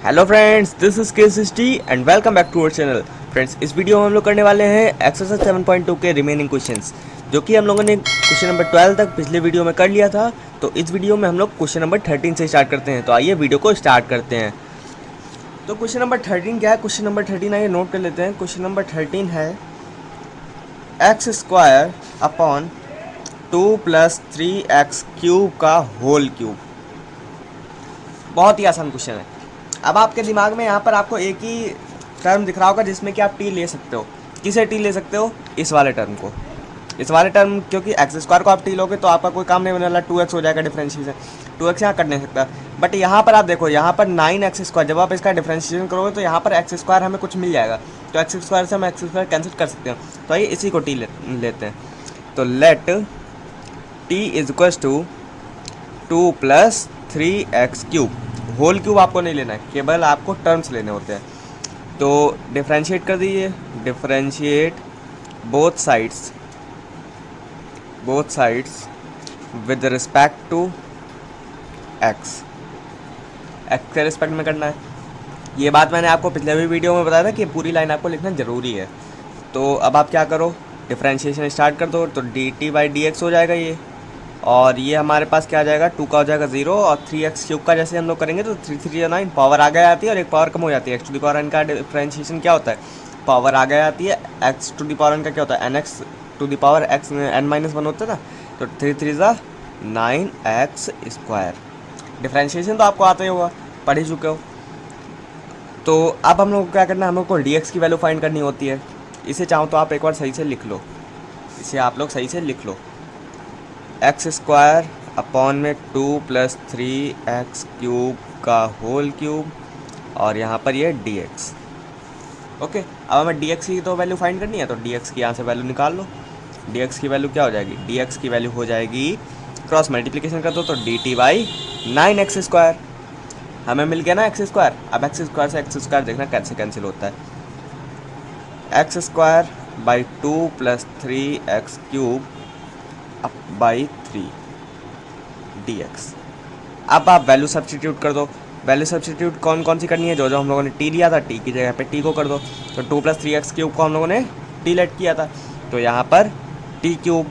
Hello friends, this is K and welcome back to our channel. Friends, इस video में हम लोग करने वाले हैं एक्सरसाइज 7.2 के रिमेनिंग क्वेश्चंस, जो कि हम लोगों ने क्वेश्चन नंबर 12 तक पिछले वीडियो में कर लिया था। तो इस वीडियो में हम लोग क्वेश्चन नंबर 13 से स्टार्ट करते हैं। तो आइए वीडियो को स्टार्ट करते हैं। तो क्वेश्चन नंबर 13 क्या है? क्वेश्चन नंबर 13 आइए नोट कर लेते हैं। क्वेश्चन नंबर 13 है x square upon 2 + 3x cube का होल क्यूब। बहुत ही आसान क्वेश्चन है। अब आपके दिमाग में यहाँ पर आपको एक ही टर्म दिख रहा होगा जिसमें कि आप टी ले सकते हो। किसे टी ले सकते हो? इस वाले टर्म को, इस वाले टर्म, क्योंकि एक्स स्क्वायर को आप टी लोगे तो आपका कोई काम नहीं होने वाला। 2x हो जाएगा डिफरेंशिएशन, 2x यहाँ कट नहीं सकता। बट यहाँ पर आप देखो, यहाँ पर 9x², जब आप इसका डिफरेंशिएशन करोगे तो यहाँ पर एक्स स्क्वायर हमें कुछ मिल जाएगा। तो एक्स स्क्वायर से हम एक्स स्क्वायर कैंसिल कर सकते हैं। तो आइए इसी को टी लेते हैं। तो let T is equals to 2 + 3x cube. Whole cube आपको नहीं लेना है, केवल आपको टर्म्स लेने होते हैं। तो डिफरेंशिएट कर दीजिए, differentiate both sides with respect to X. X के रिस्पेक्ट में करना है। ये बात मैंने आपको पिछले भी वीडियो में बताया था कि पूरी लाइन आपको लिखना ज़रूरी है। तो अब आप क्या करो, डिफरेंशिएशन स्टार्ट कर दो। तो dt/dx हो जाएगा ये, और ये हमारे पास क्या आ जाएगा, 2 का हो जाएगा 0, और 3x क्यूब का जैसे हम लोग करेंगे तो 3 3 9, पावर आगे आती है और एक पावर कम हो जाती है। x⁴n का डिफरेंशिएशन क्या होता है? पावर आगे आती है। x⁴n का क्या होता है? nx⁴x n-1 होता है ना। तो 3 3 9x²। डिफरेंशिएशन तो आपको आता ही होगा, पढ़ ही चुके हो। तो अब हम लोग को क्या करना है, हम लोग को dx की वैल्यू फाइंड करनी होती है। इसे चाहो तो आप एक बार सही से लिख लो, इसे आप लोग सही से लिख लो। x² अपॉन में 2 + 3x क्यूब का होल क्यूब, और यहाँ पर ये dx। ओके, अब हमें dx की तो वैल्यू फाइंड करनी है, तो dx की यहाँ से वैल्यू निकाल लो। dx की वैल्यू क्या हो जाएगी? dx की वैल्यू हो जाएगी, क्रॉस मल्टीप्लिकेशन कर दो तो dt/9x²। हमें मिल गया ना x²। अब x² से x² देखना कैसे कैंसिल होता है। x²/2 + 3x cube by 3 dx। अब आप वैल्यू सब्स्टिट्यूट कर दो। वैल्यू सब्स्टिट्यूट कौन कौन सी करनी है? जो जो हम लोगों ने टी लिया था, टी की जगह पे टी को कर दो। तो 2 + 3x क्यूब को हम लोगों ने टी लेट किया था, तो यहाँ पर टी क्यूब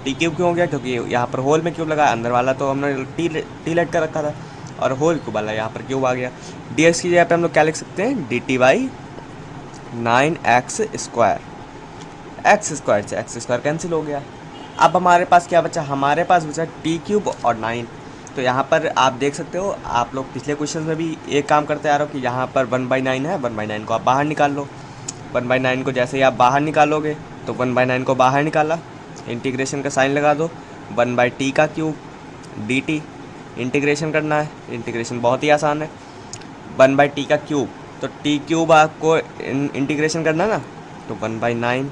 क्यों हो गया? क्योंकि यहाँ पर होल में क्यूब लगा, अंदर वाला तो हमने टी लेट कर रखा था, और होल क्यूब वाला यहाँ पर क्यूब आ गया। dx की जगह पे हम लोग क्या लिख सकते हैं? dt/9x²। x² से x² कैंसिल हो गया। अब हमारे पास क्या बचा? हमारे पास बचा t³ और 9। तो यहाँ पर आप देख सकते हो, आप लोग पिछले क्वेश्चन में भी एक काम करते आ रहे हो कि यहाँ पर 1/9 है, 1/9 को आप बाहर निकाल लो। 1/9 को जैसे ही आप बाहर निकालोगे तो 1/9 को बाहर निकाला, इंटीग्रेशन का साइन लगा दो। 1/t³ dt इंटीग्रेशन करना है। इंटीग्रेशन बहुत ही आसान है। 1/t³, तो t³ आपको इंटीग्रेशन करना है ना, तो 1/9।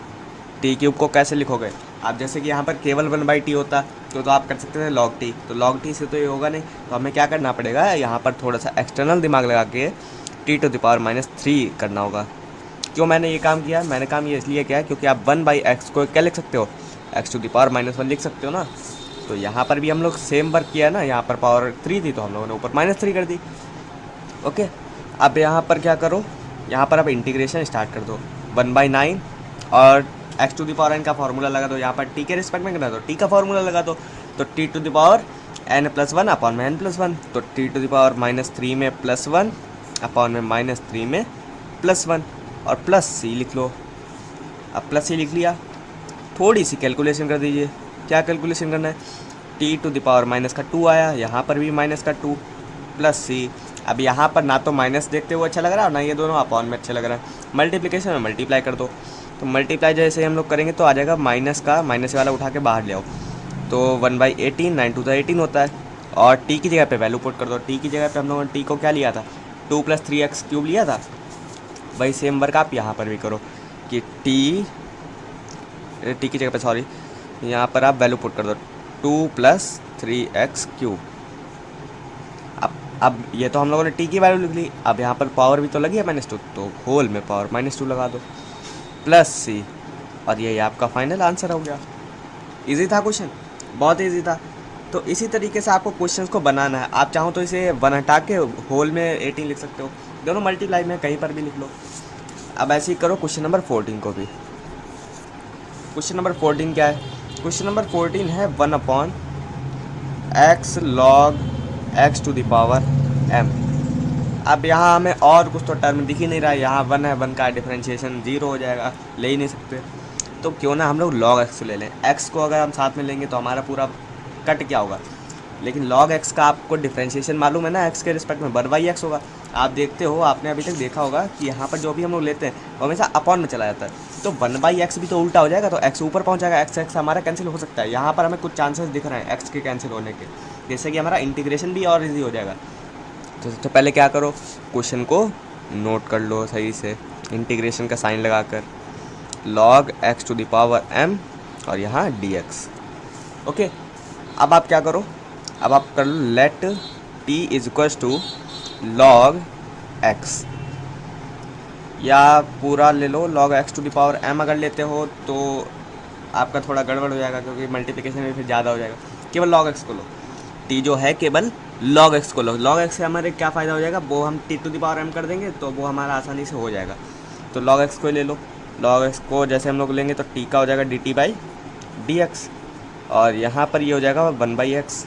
t³ को कैसे लिखोगे आप? जैसे कि यहाँ पर केवल 1/t होता तो आप कर सकते थे log t। तो log t से तो ये होगा नहीं, तो हमें क्या करना पड़ेगा, यहाँ पर थोड़ा सा एक्सटर्नल दिमाग लगा के t⁻³ करना होगा। क्यों मैंने ये काम किया? मैंने काम ये इसलिए किया क्योंकि आप 1/x को क्या लिख सकते हो? x⁻⁻1 लिख सकते हो ना। तो यहाँ पर भी हम लोग सेम वर्क किया ना। यहाँ पर पावर 3 थी तो हम लोगों ने ऊपर -3 कर दी। ओके, अब यहाँ पर क्या करो, यहाँ पर अब इंटीग्रेशन स्टार्ट कर दो। 1/9 और x⁴n का फार्मूला लगा दो। यहाँ पर t के रिस्पेक्ट में करना, तो t का फार्मूला लगा दो। तो t⁻n+1 अपॉन में n+1, तो t⁻³ में +1 अपॉन में -3 में +1, और प्लस c लिख लो। अब प्लस c लिख लिया, थोड़ी सी कैलकुलेशन कर दीजिए। क्या कैलकुलेशन करना है? t⁻⁻2 आया, यहाँ पर भी -2 प्लस c। अब यहाँ पर ना तो माइनस देखते हुए अच्छा लग रहा है और ना ये दोनों अपॉन में अच्छा लग रहा है। मल्टीप्लिकेशन में मल्टीप्लाई कर दो। तो मल्टीप्लाई जैसे हम लोग करेंगे तो आ जाएगा माइनस वाला उठा के बाहर ले आओ, तो 1/18, 9 × 18 होता है। और t की जगह पे वैल्यू पुट कर दो। t की जगह पे हम लोगों ने t को क्या लिया था? 2 + 3x³ लिया था। वही सेम वर्क आप यहाँ पर भी करो कि t की जगह पे, सॉरी, यहाँ पर आप वैल्यू पुट कर दो 2 + 3x³। अब ये तो हम लोगों ने t की वैल्यू लिख ली। अब यहाँ पर पावर भी तो लगी है -2, तो होल में पावर -2 लगा दो, प्लस c, और ये आपका फाइनल आंसर हो गया। इजी था क्वेश्चन, बहुत इजी था। तो इसी तरीके से आपको क्वेश्चंस को बनाना है। आप चाहो तो इसे 1 हटा के होल में 18 लिख सकते हो, दोनों मल्टीप्लाई में कहीं पर भी लिख लो। अब ऐसे ही करो क्वेश्चन नंबर 14 को भी। क्वेश्चन नंबर 14 क्या है? क्वेश्चन नंबर 14 है 1/x log x to the power m। अब यहाँ हमें और कुछ तो टर्म दिख ही नहीं रहा है, यहाँ 1 है, 1 का डिफरेंशिएशन 0 हो जाएगा, ले ही नहीं सकते। तो क्यों ना हम लोग log x ले लें। x को अगर हम साथ में लेंगे तो हमारा पूरा कट क्या होगा, लेकिन log x का आपको डिफरेंशिएशन मालूम है ना, x के रिस्पेक्ट में 1/x होगा। आप देखते हो, आपने अभी तक देखा होगा कि यहाँ पर जो भी हम लोग लेते हैं वो हमेशा अपॉन में चला जाता है, तो 1/x भी तो उल्टा हो जाएगा, तो x ऊपर पहुँच जाएगा, x हमारा कैंसिल हो सकता है। यहाँ पर हमें कुछ चांसेस दिख रहे हैं x के कैंसिल होने के, जैसे कि हमारा इंटीग्रेशन भी और ईजी हो जाएगा। तो सबसे पहले क्या करो, क्वेश्चन को नोट कर लो सही से, इंटीग्रेशन का साइन लगाकर log x to the power m और यहाँ dx। ओके, अब आप क्या करो, अब आप कर लो let t is equals to log x, या पूरा ले लो log x to the power m। अगर लेते हो तो आपका थोड़ा गड़बड़ हो जाएगा, क्योंकि मल्टीप्लिकेशन में फिर ज़्यादा हो जाएगा। केवल log x को लो, t जो है केवल log x को लो। log x से हमारे क्या फ़ायदा हो जाएगा, वो हम t to the power m कर देंगे तो वो हमारा आसानी से हो जाएगा। तो log x को ले लो, log x को जैसे हम लोग लेंगे तो t का हो जाएगा dt/dx, और यहाँ पर ये हो जाएगा 1/x।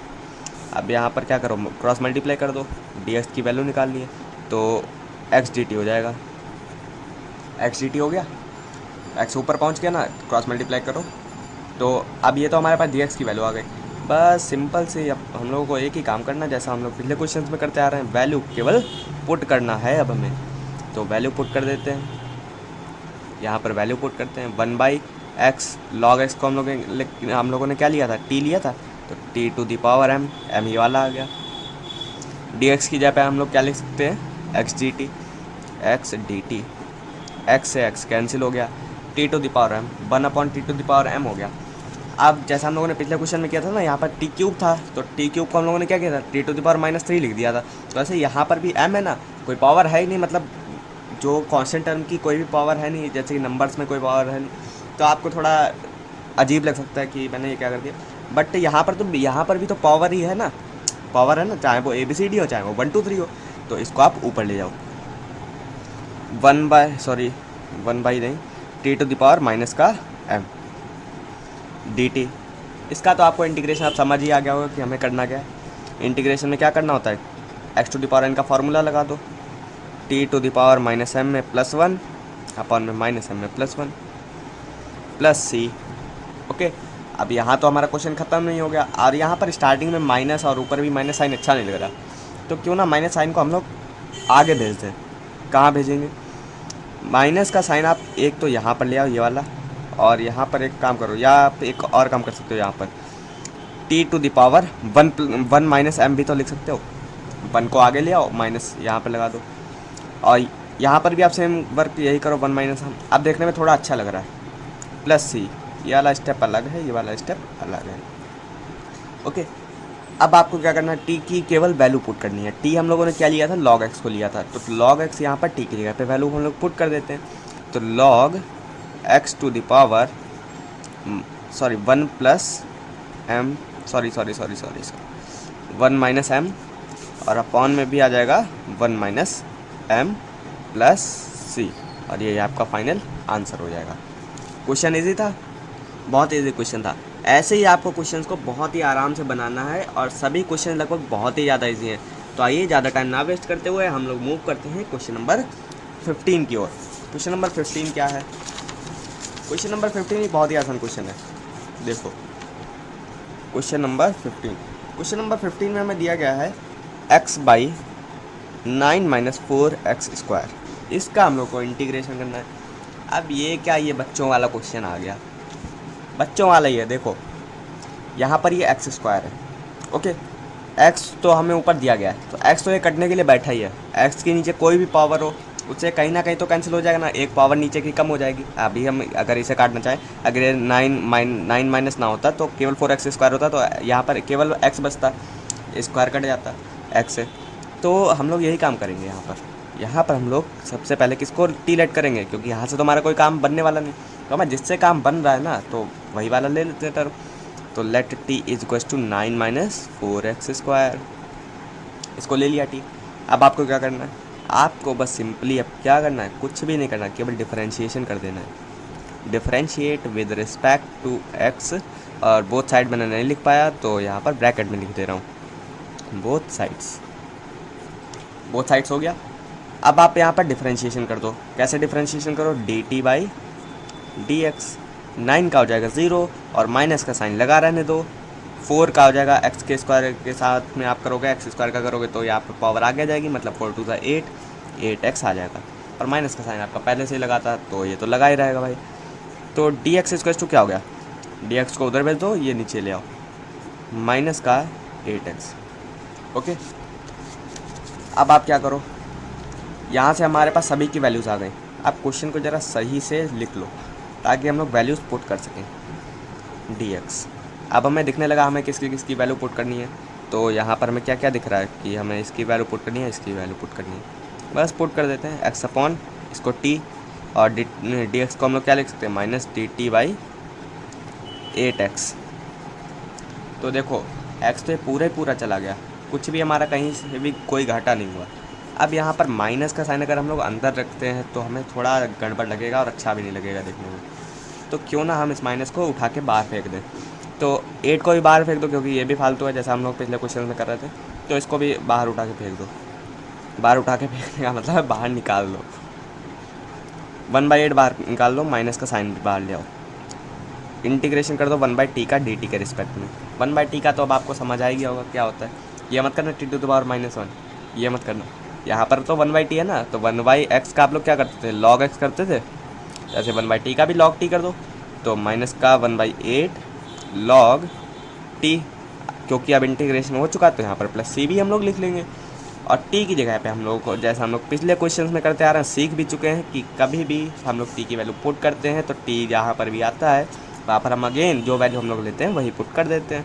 अब यहाँ पर क्या करो, क्रॉस मल्टीप्लाई कर दो, dx की वैल्यू निकालनी है तो x dt हो जाएगा। x dt हो गया, x ऊपर पहुँच गया ना, क्रॉस मल्टीप्लाई करो तो अब ये तो हमारे पास dx की वैल्यू आ गई। बस सिंपल से अब हम लोगों को एक ही काम करना, जैसा हम लोग पिछले क्वेश्चंस में करते आ रहे हैं, वैल्यू केवल पुट करना है अब हमें। तो वैल्यू पुट कर देते हैं, यहाँ पर वैल्यू पुट करते हैं 1/x। log x को हम लोगों ने क्या लिया था, t लिया था, तो t to the power m, m ये वाला आ गया। dx की जगह पे हम लोग क्या लिख सकते हैं, x dt, x से x कैंसिल हो गया, t to the power m, 1/t to the power m हो गया। अब जैसा हम लोगों ने पिछले क्वेश्चन में किया था ना, यहाँ पर t क्यूब था, तो t क्यूब को हम लोगों ने क्या किया था, t टू द पावर -3 लिख दिया था। तो ऐसे यहाँ पर भी m है ना, कोई पावर है ही नहीं, मतलब जो कांस्टेंट टर्म की कोई भी पावर है नहीं, जैसे कि नंबर्स में कोई पावर है नहीं, तो आपको थोड़ा अजीब लग सकता है कि मैंने ये क्या कर दिया। बट यहाँ पर भी तो पावर ही है ना, पावर है ना, चाहे वो ABCD हो चाहे वो 1 2 3 हो। तो इसको आप ऊपर ले जाओ, 1 बाई नहीं, t to the power minus का m dt। इसका तो आपको इंटीग्रेशन आप समझ ही आ गया होगा कि हमें करना क्या है। इंटीग्रेशन में क्या करना होता है, x to the power n का फार्मूला लगा दो, t to the power -m में +1 अपॉन में -m में +1 प्लस c। ओके, अब यहाँ तो हमारा क्वेश्चन ख़त्म नहीं हो गया, और यहाँ पर स्टार्टिंग में माइनस और ऊपर भी माइनस साइन अच्छा नहीं लग रहा, तो क्यों ना माइनस साइन को हम लोग आगे भेज दें। कहाँ भेजेंगे, माइनस का साइन आप एक तो यहाँ पर ले आओ, ये वाला, और यहाँ पर एक काम करो, या आप एक और काम कर सकते हो, यहाँ पर t to the power 1 minus m भी तो लिख सकते हो, 1 को आगे ले आओ, माइनस यहाँ पर लगा दो, और यहाँ पर भी आप सेम वर्क यही करो, 1 माइनस m। अब देखने में थोड़ा अच्छा लग रहा है, प्लस c, ये वाला स्टेप अलग है, ये वाला स्टेप अलग है। ओके, अब आपको क्या करना है, t की केवल वैल्यू पुट करनी है। t हम लोगों ने क्या लिया था, log x को लिया था, तो log x यहाँ पर t की जगह पे वैल्यू हम लोग पुट कर देते हैं। तो log x to the power 1 plus m 1 minus m, और अपॉन में भी आ जाएगा 1 माइनस m प्लस c, और ये आपका फाइनल आंसर हो जाएगा। क्वेश्चन इजी था, बहुत इजी क्वेश्चन था। ऐसे ही आपको क्वेश्चंस को बहुत ही आराम से बनाना है, और सभी क्वेश्चन लगभग बहुत ही ज़्यादा इजी हैं। तो आइए ज़्यादा टाइम ना वेस्ट करते हुए हम लोग मूव करते हैं क्वेश्चन नंबर 15 की ओर। क्वेश्चन नंबर 15 क्या है, क्वेश्चन नंबर 15 बहुत ही आसान क्वेश्चन है। देखो क्वेश्चन नंबर 15 में हमें दिया गया है x/9 - 4x²। इसका हम लोग को इंटीग्रेशन करना है। अब ये क्या, ये बच्चों वाला क्वेश्चन आ गया, बच्चों वाला ही है। देखो यहाँ पर ये x² है, ओके, x तो हमें ऊपर दिया गया है, तो x तो ये कटने के लिए बैठा ही है। x के नीचे कोई भी पावर हो उससे कहीं ना कहीं तो कैंसिल हो जाएगा ना, एक पावर नीचे की कम हो जाएगी। अभी हम अगर इसे काटना चाहें, अगर ये 9 माइनस ना होता तो केवल 4x² होता, तो यहाँ पर केवल x बचता, स्क्वायर कट जाता x से। तो हम लोग यही काम करेंगे यहाँ पर हम लोग सबसे पहले किसको टी-लेट करेंगे, क्योंकि यहाँ से तो हमारा कोई काम बनने वाला नहीं, तो हमें जिससे काम बन रहा है ना तो वही वाला ले लेते हैं टर्म। तो let t is equals to 9 - 4x², इसको ले लिया t। अब आपको क्या करना है, आपको बस सिंपली अब क्या करना है, कुछ भी नहीं करना, केवल डिफरेंशिएशन कर देना है। Differentiate with respect to X, और बोथ साइड मैंने नहीं लिख पाया तो यहाँ पर ब्रैकेट में लिख दे रहा हूँ, बोथ साइड्स हो गया। अब आप यहाँ पर डिफरेंशिएशन कर दो। कैसे डिफरेंशिएशन करो, D T by D x. 9 का हो जाएगा 0 और माइनस का साइन लगा रहने दो। 4 का हो जाएगा एक्स के स्क्वायर के साथ में आप करोगे, एक्स स्क्वायर का करोगे तो यहाँ पर पावर आगे आ जाएगी, मतलब 4 2 8, 8x आ जाएगा। और माइनस का साइन आपका पहले से ही लगा था तो ये तो लगा ही रहेगा भाई। तो डी एक्स स्क्वायर टू क्या हो गया, डी एक्स को उधर भेज दो, ये नीचे ले आओ, माइनस का 8x। ओके, अब आप क्या करो, यहाँ से हमारे पास सभी की वैल्यूज़ आ गई। आप क्वेश्चन को ज़रा सही से लिख लो ताकि हम लोग वैल्यूज़ पुट कर सकें। dx अब हमें दिखने लगा हमें किसकी वैल्यू पुट करनी है। तो यहाँ पर हमें क्या क्या दिख रहा है कि हमें इसकी वैल्यू पुट करनी है, इसकी वैल्यू पुट करनी है। बस पुट कर देते हैं x अपॉन इसको t, और dx को हम लोग क्या लिख सकते हैं, माइनस dt बाई 8x। तो देखो x तो पूरा चला गया, कुछ भी हमारा कहीं से भी कोई घाटा नहीं हुआ। अब यहाँ पर माइनस का साइन अगर हम लोग अंदर रखते हैं तो हमें थोड़ा गड़बड़ लगेगा और अच्छा भी नहीं लगेगा देखने में। तो क्यों ना हम इस माइनस को उठा के बाहर फेंक दें। तो 8 को भी बाहर फेंक दो क्योंकि ये भी फालतू है, जैसा हम लोग पिछले क्वेश्चन में कर रहे थे। तो इसको भी बाहर उठा के फेंक दो। बाहर उठा के फेंकने का मतलब है बाहर निकाल लो। 1/8 बाहर निकाल लो, माइनस का साइन भी बाहर ले आओ। इंटीग्रेशन कर दो 1/t का dt के रिस्पेक्ट में। 1/t का तो अब आपको समझ आएगी होगा क्या होता है। ये मत करना t⁻⁻1, ये मत करना। यहाँ पर तो 1/t है ना, तो 1/x का आप लोग क्या करते थे, log x करते थे। जैसे 1/t का भी log t कर दो, तो माइनस का 1/8 log t, क्योंकि अब इंटीग्रेशन हो चुका तो यहाँ पर प्लस c भी हम लोग लिख लेंगे। और t की जगह पे हम लोग को, जैसा हम लोग पिछले क्वेश्चंस में करते आ रहे हैं, सीख भी चुके हैं कि कभी भी हम लोग t की वैल्यू पुट करते हैं तो t यहाँ पर भी आता है, वहाँ पर हम अगेन जो वैल्यू हम लोग लेते हैं वही पुट कर देते हैं।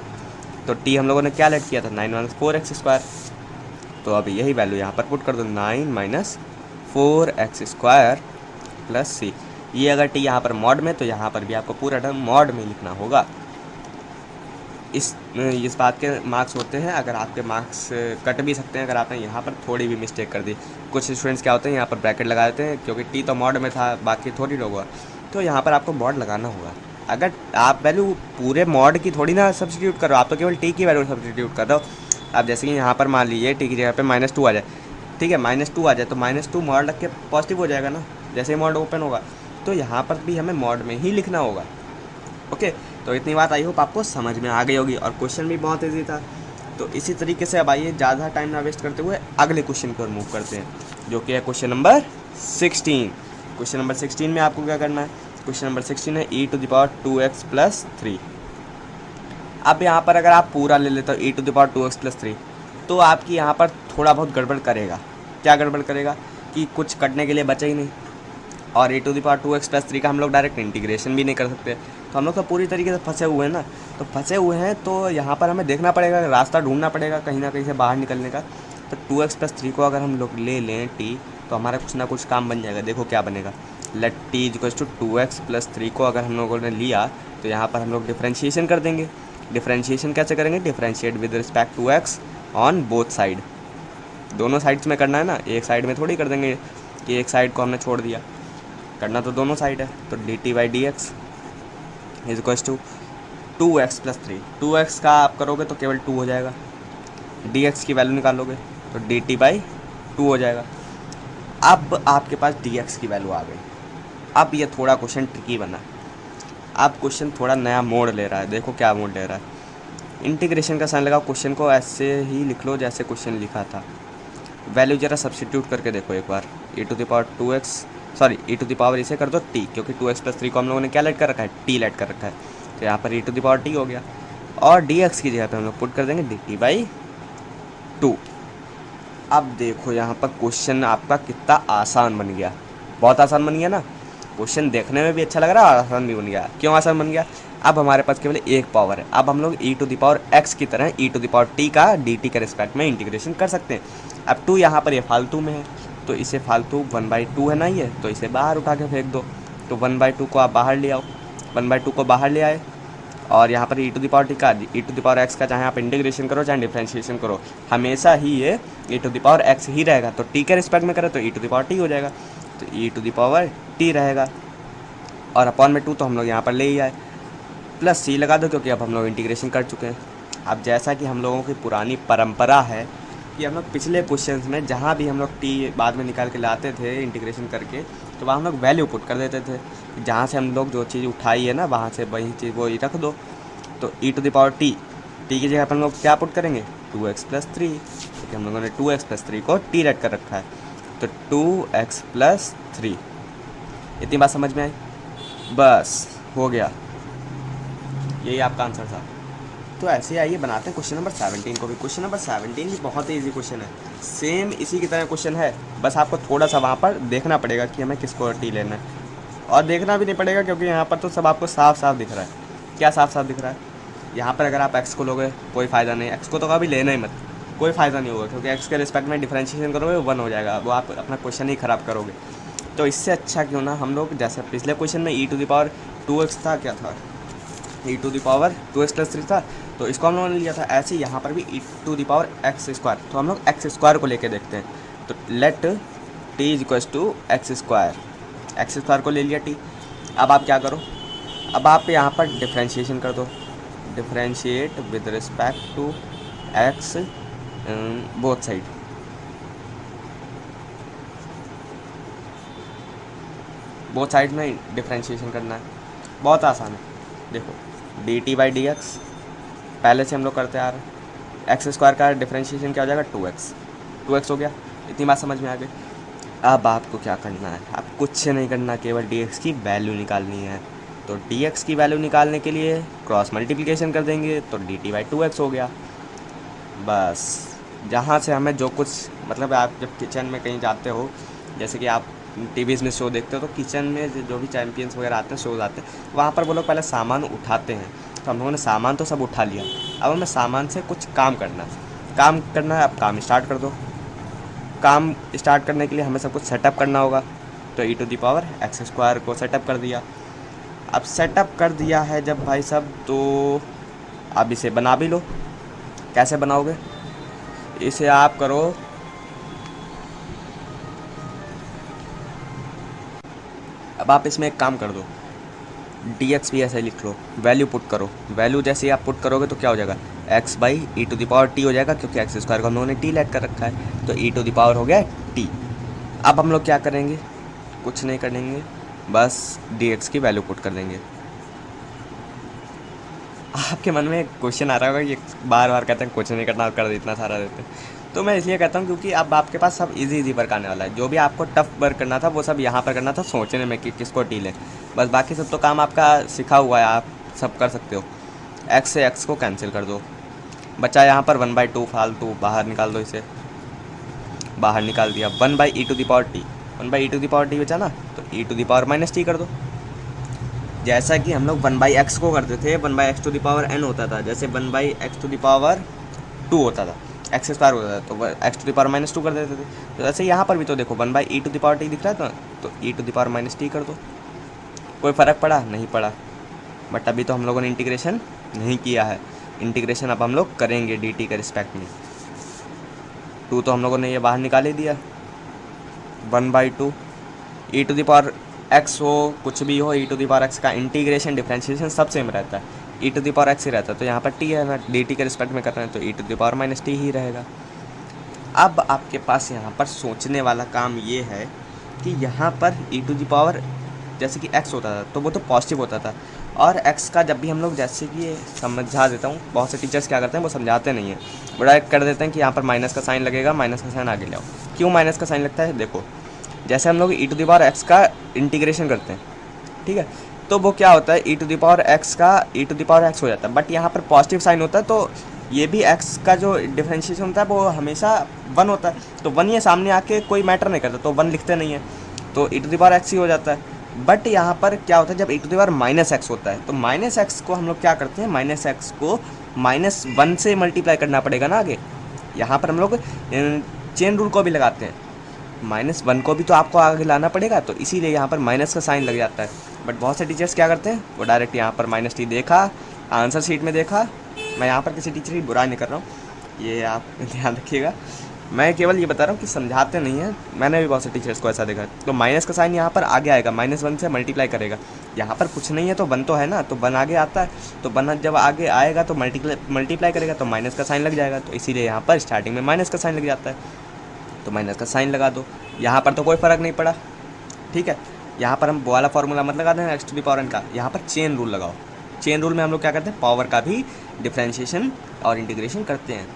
तो t हम लोगों ने क्या लेट किया था, 9 - 4x²। तो अब यही वैल्यू यहाँ पर पुट कर दो, 9 - 4x² प्लस c। ये अगर t यहाँ पर मॉड में, तो यहाँ पर भी आपको पूरा टर्म मॉड में लिखना होगा। इस बात के मार्क्स होते हैं, अगर आपके मार्क्स कट भी सकते हैं अगर आपने यहाँ पर थोड़ी भी मिस्टेक कर दी। कुछ स्टूडेंट्स क्या होते हैं यहाँ पर ब्रैकेट लगा देते हैं क्योंकि t तो मॉड में था, बाकी थोड़ी होगा, तो यहाँ पर आपको मॉड लगाना होगा। अगर आप वैल्यू पूरे मॉड की थोड़ी ना सब्स्टिट्यूट करो, आप तो केवल t की वैल्यू सब्स्टिट्यूट कर रहे हो। अब जैसे कि यहाँ पर मान लीजिए t की जगह पे -2 आ जाए, ठीक है, -2 आ जाए तो -2 मॉड रख के पॉजिटिव हो जाएगा ना, जैसे ही मॉड ओपन होगा। तो यहाँ पर भी हमें मॉड में ही लिखना होगा। ओके, तो इतनी बात आई होप आपको समझ में आ गई होगी, और क्वेश्चन भी बहुत ईजी था। तो इसी तरीके से अब आइए ज़्यादा टाइम ना वेस्ट करते हुए अगले क्वेश्चन पर मूव करते हैं, जो कि है क्वेश्चन नंबर 16। क्वेश्चन नंबर 16 में आपको क्या करना है, क्वेश्चन नंबर 16 है e⁻²x + 3। अब यहाँ पर अगर आप पूरा ले लेते हो e⁻²x + 3, तो आपकी यहाँ पर थोड़ा बहुत गड़बड़ करेगा। क्या गड़बड़ करेगा कि कुछ करने के लिए बचा ही नहीं, और e⁻²x + 3 का हम लोग डायरेक्ट इंटीग्रेशन भी नहीं कर सकते। तो हम लोग तो पूरी तरीके से फंसे हुए हैं ना। तो फंसे हुए हैं तो यहाँ पर हमें देखना पड़ेगा, रास्ता ढूंढना पड़ेगा कहीं ना कहीं से बाहर निकलने का। तो 2x + 3 को अगर हम लोग ले लें t, तो हमारा कुछ ना कुछ काम बन जाएगा। देखो क्या बनेगा, लेट t = 2x + 3 को अगर हम लोगों ने लिया तो यहाँ पर हम लोग डिफ्रेंशिएशन कर देंगे। डिफरेंशिएशन कैसे करेंगे, differentiate with respect to x on both side. दोनों साइड्स में करना है ना, एक साइड में थोड़ी कर देंगे कि एक साइड को हमने छोड़ दिया, करना तो दोनों साइड है। तो dt/dx = 2x + 3। 2x का आप करोगे तो केवल 2 हो जाएगा, dx की वैल्यू निकालोगे तो dt/2 हो जाएगा। अब आपके पास dx की वैल्यू आ गई। अब ये थोड़ा क्वेश्चन ट्रिकी बना, अब क्वेश्चन थोड़ा नया मोड़ ले रहा है। देखो क्या मोड़ ले रहा है, इंटीग्रेशन का साइन लगाओ, क्वेश्चन को ऐसे ही लिख लो जैसे क्वेश्चन लिखा था। वैल्यू ज़रा सब्स्टिट्यूट करके देखो एक बार, e⁻² इसे कर दो t, क्योंकि 2x + 3 को हम लोगों ने क्या लेट कर रखा है, t लेट कर रखा है। तो यहाँ पर e⁻t हो गया, और dx की जगह पे हम लोग पुट कर देंगे dt/2। अब देखो यहाँ पर क्वेश्चन आपका कितना आसान बन गया, बहुत आसान बन गया ना। क्वेश्चन देखने में भी अच्छा लग रहा है और आसान भी बन गया। क्यों आसान बन गया, अब हमारे पास केवल एक पावर है। अब हम लोग e⁻x की तरह e⁻t का dt के रिस्पेक्ट में इंटीग्रेशन कर सकते हैं। अब 2 यहाँ पर ये फालतू में है, तो इसे फालतू 1/2 है ना ये, तो इसे बाहर उठा के फेंक दो। तो 1/2 को आप बाहर ले आओ, 1/2 को बाहर ले आए, और यहाँ पर ई टू द पावर टी का ई टू द पावर एक्स का चाहे आप इंटीग्रेशन करो चाहे डिफ्रेंशिएशन करो, हमेशा ही ये ई टू द पावर एक्स ही रहेगा। तो टी के रिस्पेक्ट में करें तो ई टू द पावर टी हो जाएगा, तो ई टू द पावर टी रहेगा। और अपॉन में 2 तो हम लोग यहाँ पर ले ही आए, प्लस सी लगा दो क्योंकि अब हम लोग इंटीग्रेशन कर चुके हैं। अब जैसा कि हम लोगों की पुरानी परंपरा है कि हम लोग पिछले क्वेश्चंस में जहाँ भी हम लोग टी बाद में निकाल के लाते थे इंटीग्रेशन करके, तो वहाँ हम लोग वैल्यू पुट कर देते थे। जहाँ से हम लोग जो चीज़ उठाई है ना वहाँ से वही चीज़ वो ही रख दो। तो ई टू द पावर टी की जगह पर हम लोग क्या पुट करेंगे 2x+3, क्योंकि हम लोगों ने 2x+3 को टी रेट कर रखा है। तो 2x+3, इतनी बात समझ में आई? बस हो गया, यही आपका आंसर था। तो ऐसे आइए बनाते हैं क्वेश्चन नंबर 17 को भी। क्वेश्चन नंबर 17 भी बहुत ही ईजी क्वेश्चन है, सेम इसी की तरह क्वेश्चन है, बस आपको थोड़ा सा वहाँ पर देखना पड़ेगा कि हमें किसको टी लेना है। और देखना भी नहीं पड़ेगा क्योंकि यहाँ पर तो सब आपको साफ साफ दिख रहा है। क्या साफ साफ दिख रहा है? यहाँ पर अगर आप एक्स को लोगे कोई फ़ायदा नहीं, एक्स को तो कभी लेना ही मत, कोई फ़ायदा नहीं होगा, क्योंकि एक्स के रिस्पेक्ट में डिफरेंशिएशन करोगे वो 1 हो जाएगा, वो आप अपना क्वेश्चन ही ख़राब करोगे। तो इससे अच्छा क्यों ना हम लोग, जैसे पिछले क्वेश्चन में ई टू द पावर 2x था, क्या था ई टू द पावर 2x+3 था, तो इसको हम लोगों ने लिया था। ऐसे यहाँ पर भी ई टू द पावर x², तो हम लोग x² को लेके देखते हैं। तो लेट t = x², को ले लिया t। अब आप क्या करो, अब आप यहाँ पर डिफ्रेंशिएशन कर दो, differentiate with respect to x both side. Both side में डिफ्रेंशिएशन करना है, बहुत आसान है। देखो dt/dx पहले से हम लोग करते आ रहे हैं, x² का डिफ्रेंशिएशन क्या हो जाएगा 2x हो गया। इतनी बात समझ में आ गई? अब आपको क्या करना है, आप कुछ नहीं करना, केवल dx की वैल्यू निकालनी है। तो dx की वैल्यू निकालने के लिए क्रॉस मल्टीप्लिकेशन कर देंगे, तो dt/2x हो गया। बस जहाँ से हमें जो कुछ, मतलब आप जब किचन में कहीं जाते हो, जैसे कि आप टीवीज़ में शो देखते हो, तो किचन में जो भी चैम्पियंस वगैरह आते हैं, शोज आते हैं, वहाँ पर वो लोग पहले सामान उठाते हैं। तो हम लोगों ने सामान तो सब उठा लिया, अब हमें सामान से कुछ काम करना है। अब काम स्टार्ट कर दो। काम स्टार्ट करने के लिए हमें सब कुछ सेटअप करना होगा। तो ई टू द पावर x² को सेटअप कर दिया। अब सेटअप कर दिया है जब भाई साहब, तो अब इसे बना भी लो। कैसे बनाओगे इसे? आप करो, अब आप इसमें एक काम कर दो, dx भी ऐसे लिख लो, वैल्यू पुट करो। वैल्यू जैसे ही आप पुट करोगे तो क्या हो जाएगा, x/e to the power t हो जाएगा, क्योंकि x² को हम लोगों ने t लेट कर रखा है। तो e टू द पावर हो गया t। अब हम लोग क्या करेंगे, कुछ नहीं करेंगे, बस dx की वैल्यू पुट कर देंगे। आपके मन में क्वेश्चन आ रहा होगा, ये बार बार कहते हैं कुछ नहीं करना और कर इतना सारा देते हैं। तो मैं इसलिए कहता हूँ क्योंकि अब आपके पास सब इजी वर्क आने वाला है। जो भी आपको टफ वर्क करना था वो सब यहाँ पर करना था, सोचने में कि किसको टी लें। बस बाकी सब तो काम आपका सिखा हुआ है, आप सब कर सकते हो। x से x को कैंसिल कर दो, बचा यहाँ पर 1/2 फालतू, बाहर निकाल दो, इसे बाहर निकाल दिया। 1/e to the power t, 1/e to the power t बचा ना, तो e to the power -t कर दो। जैसा कि हम लोग 1/x को करते थे, 1/x to the power n होता था, जैसे 1/x टू द पावर 2 होता था, x² होता था, तो x टू द पावर -2 कर देते थे। तो ऐसे यहाँ पर भी तो देखो 1/e to the power t दिख रहा था, तो e to the power -t कर दो। कोई फ़र्क पड़ा? नहीं पड़ा। बट अभी तो हम लोगों ने इंटीग्रेशन नहीं किया है, इंटीग्रेशन अब हम लोग करेंगे dt के रिस्पेक्ट में। 2 तो हम लोगों ने ये बाहर निकाल ही दिया, 1/2 e to the power x हो कुछ भी हो, e to the power x का इंटीग्रेशन डिफ्रेंशिएशन सब सेम रहता है, e to the power x ही रहता है। तो यहाँ पर t है ना, dt के रिस्पेक्ट में कर रहे हैं, तो e to the power -t ही रहेगा। अब आपके पास यहाँ पर सोचने वाला काम ये है कि यहाँ पर e टू द पावर, जैसे कि x होता था तो वो तो पॉजिटिव होता था, और x का जब भी हम लोग, जैसे कि ये समझा देता हूँ, बहुत से टीचर्स क्या करते हैं वो समझाते नहीं हैं, वो डायरेक्ट कर देते हैं कि यहाँ पर माइनस का साइन लगेगा, माइनस का साइन आगे ले आओ। क्यों माइनस का साइन लगता है? देखो जैसे हम लोग e to the power x का इंटीग्रेशन करते हैं, ठीक है, तो वो क्या होता है, e to the power x का e to the power x हो जाता है, बट यहाँ पर पॉजिटिव साइन होता है, तो ये भी x का जो डिफरेंशिएशन होता है वो हमेशा 1 होता है, तो 1 ये सामने आके कोई मैटर नहीं करता, तो 1 लिखते नहीं है, तो e to the power x ही हो जाता है। बट यहाँ पर क्या होता है, जब e to the power -x होता है, तो -x को हम लोग क्या करते हैं, -x को -1 से मल्टीप्लाई करना पड़ेगा ना आगे। यहाँ पर हम लोग चेन रूल को भी लगाते हैं, -1 को भी तो आपको आगे लाना पड़ेगा, तो इसीलिए यहाँ पर माइनस का साइन लग जाता है। बट बहुत से टीचर्स क्या करते हैं, वो डायरेक्ट यहाँ पर -t देखा, आंसर शीट में देखा, मैं यहाँ पर किसी टीचर की बुराई नहीं कर रहा हूँ, ये आप ध्यान रखिएगा, मैं केवल ये बता रहा हूँ कि समझाते नहीं हैं, मैंने भी बहुत से टीचर्स को ऐसा देखा है। तो माइनस का साइन यहाँ पर आगे आएगा, -1 से मल्टीप्लाई करेगा, यहाँ पर कुछ नहीं है तो 1 तो है ना, तो 1 आगे आता है, तो 1 जब आगे आएगा तो मल्टीप्लाई करेगा तो माइनस का साइन लग जाएगा, तो इसीलिए यहाँ पर स्टार्टिंग में माइनस का साइन लग जाता है, तो माइनस का साइन लगा दो। यहाँ पर तो कोई फ़र्क नहीं पड़ा, ठीक है। यहाँ पर हम वो वाला फॉर्मूला मत लगा दें x to the power n का, यहाँ पर चेन रूल लगाओ। चेन रूल में हम लोग क्या करते हैं, पावर का भी डिफ्रेंशिएशन और इंटीग्रेशन करते हैं।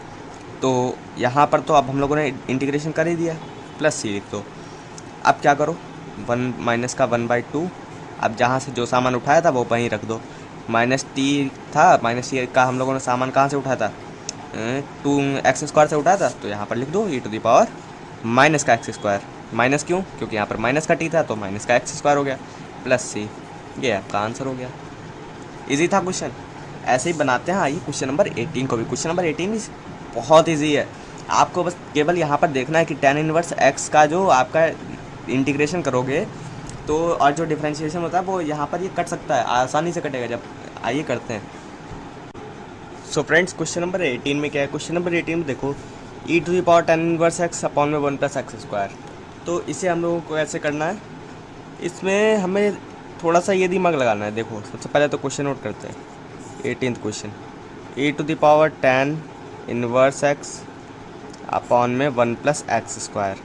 तो यहाँ पर तो अब हम लोगों ने इंटीग्रेशन कर ही दिया, प्लस सी लिख दो। अब क्या करो, 1 माइनस का 1/2, अब जहाँ से जो सामान उठाया था वो वहीं रख दो। -t था, -t का हम लोगों ने सामान कहाँ से उठाया था, 2x² से उठाया था, तो यहाँ पर लिख दो e to the power minus का x²। माइनस क्यों, क्योंकि यहाँ पर माइनस का t था तो माइनस का x² हो गया, प्लस सी, ये आपका आंसर हो गया। इजी था क्वेश्चन, ऐसे ही बनाते हैं। आइए क्वेश्चन नंबर 18 को भी, क्वेश्चन नंबर 18 बहुत इजी है। आपको बस केवल यहाँ पर देखना है कि tan इनवर्स x का जो आपका इंटीग्रेशन करोगे तो और जो डिफ्रेंशिएशन होता है वो यहाँ पर ये कट सकता है, आसानी से कटेगा जब। आइए करते हैं। सो फ्रेंड्स, क्वेश्चन नंबर 18 में क्या है, क्वेश्चन नंबर 18 में देखो e to the power tan inverse x upon में 1 + x²। तो इसे हम लोगों को ऐसे करना है, इसमें हमें थोड़ा सा ये दिमाग लगाना है। देखो सबसे पहले तो क्वेश्चन नोट करते हैं, 18th question, e to the power tan inverse x upon में 1 + x²।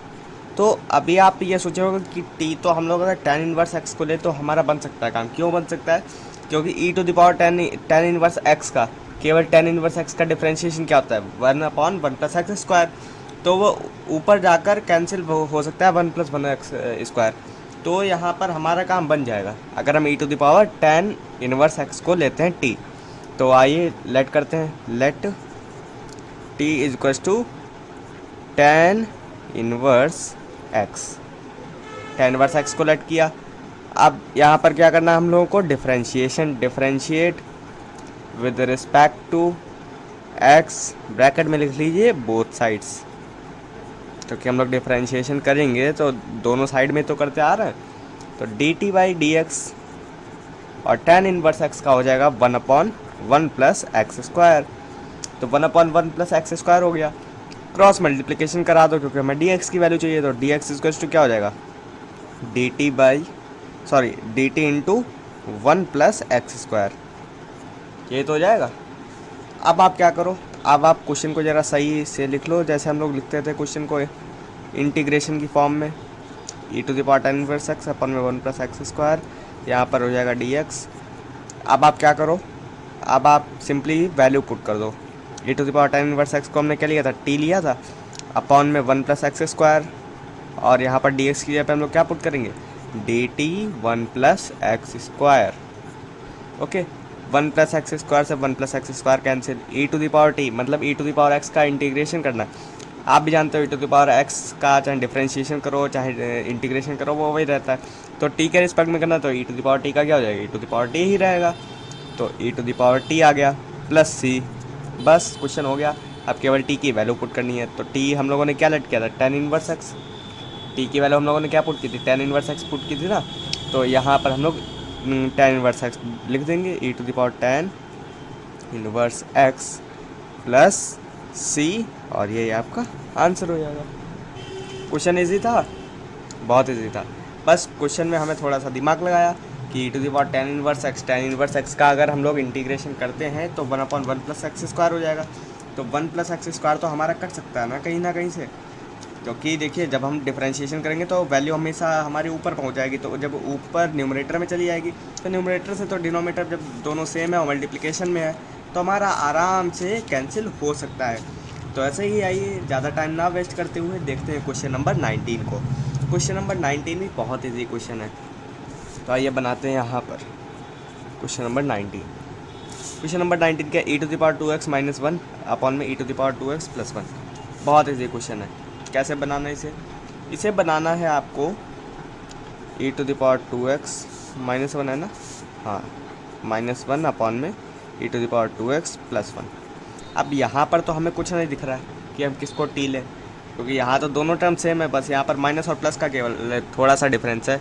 तो अभी आप ये सोचे होगे कि t तो हम लोग अगर tan इनवर्स x को ले तो हमारा बन सकता है काम। क्यों बन सकता है, क्योंकि e to the power tan inverse x का केवल tan इनवर्स x का डिफ्रेंशिएशन क्या होता है, 1/1 + x²। तो वो ऊपर जाकर कैंसिल हो सकता है 1 + 1x²। तो यहाँ पर हमारा काम बन जाएगा अगर हम e to the power tan inverse x को लेते हैं t। तो आइए लेट करते हैं, let t = tan inverse x। tan inverse x को लेट किया। अब यहाँ पर क्या करना है हम लोगों को, differentiate with respect to x, bracket में लिख लीजिए बोथ साइड्स, क्योंकि हम लोग डिफ्रेंशिएशन करेंगे तो दोनों साइड में तो करते आ रहे हैं। तो dt/dx और tan इनवर्स x का हो जाएगा 1/1 + x²। तो 1/1 + x² हो गया। क्रॉस मल्टीप्लिकेशन करा दो क्योंकि हमें dx की वैल्यू चाहिए, तो dx = क्या हो जाएगा, dt × 1 + x²। ये तो हो जाएगा। अब आप क्या करो, अब आप क्वेश्चन को ज़रा सही से लिख लो, जैसे हम लोग लिखते थे क्वेश्चन को इंटीग्रेशन की फॉर्म में, e to the power tan inverse x upon में 1 + x², यहाँ पर हो जाएगा dx। अब आप क्या करो, अब आप सिंपली वैल्यू पुट कर दो। e to the power tan inverse x को हमने क्या लिया था, t लिया था, अपॉन में 1 + x², और यहाँ पर dx की जगह पे हम लोग क्या पुट करेंगे, dt 1 + x²। ओके, 1 + x² से 1 + x² cancel, e to the power t मतलब e to the power x का इंटीग्रेशन करना है। आप भी जानते हो e to the power x का चाहे डिफ्रेंशिएशन करो चाहे इंटीग्रेशन करो वो वही रहता है। तो t के रिस्पेक्ट में करना तो e to the power t का क्या हो जाएगा, e to the power t ही रहेगा। तो e to the power t आ गया प्लस c, बस क्वेश्चन हो गया। अब केवल t की वैल्यू पुट करनी है। तो t हम लोगों ने क्या लेट किया था, tan इनवर्स x। t की वैल्यू हम लोगों ने क्या पुट की थी, tan इनवर्स x पुट की थी ना। तो यहाँ पर हम लोग tan इनवर्स x लिख देंगे, e to the power tan inverse x plus c, और ये आपका आंसर हो जाएगा। क्वेश्चन इजी था, बहुत इजी था। बस क्वेश्चन में हमें थोड़ा सा दिमाग लगाया कि e to the power tan inverse x का अगर हम लोग इंटीग्रेशन करते हैं तो 1/1 + x² हो जाएगा। तो 1 + x² तो हमारा कट सकता है ना कहीं से, क्योंकि देखिए जब हम डिफ्रेंशिएशन करेंगे तो वैल्यू हमेशा हमारे ऊपर पहुंच जाएगी। तो जब ऊपर न्यूमरेटर में चली जाएगी तो न्यूमरेटर से तो डिनोमिनेटर जब दोनों सेम है और मल्टीप्लिकेशन में है तो हमारा आराम से कैंसिल हो सकता है। तो ऐसे ही आइए ज़्यादा टाइम ना वेस्ट करते हुए देखते हैं क्वेश्चन नंबर 19 को। क्वेश्चन नंबर 19 भी बहुत ईजी क्वेश्चन है, तो आइए बनाते हैं यहाँ पर क्वेश्चन नंबर 19। क्वेश्चन नंबर 19 क्या, e to the power 2x - 1 upon में e to the power 2x + 1। बहुत ईजी क्वेश्चन है। कैसे बनाना है इसे बनाना है आपको, e to the power 2x - 1 है ना, हाँ, -1 अपॉन में e to the power 2x + 1। अब यहाँ पर तो हमें कुछ नहीं दिख रहा है कि हम किसको t लें, क्योंकि यहाँ तो दोनों टर्म सेम है, बस यहाँ पर माइनस और प्लस का केवल थोड़ा सा डिफरेंस है।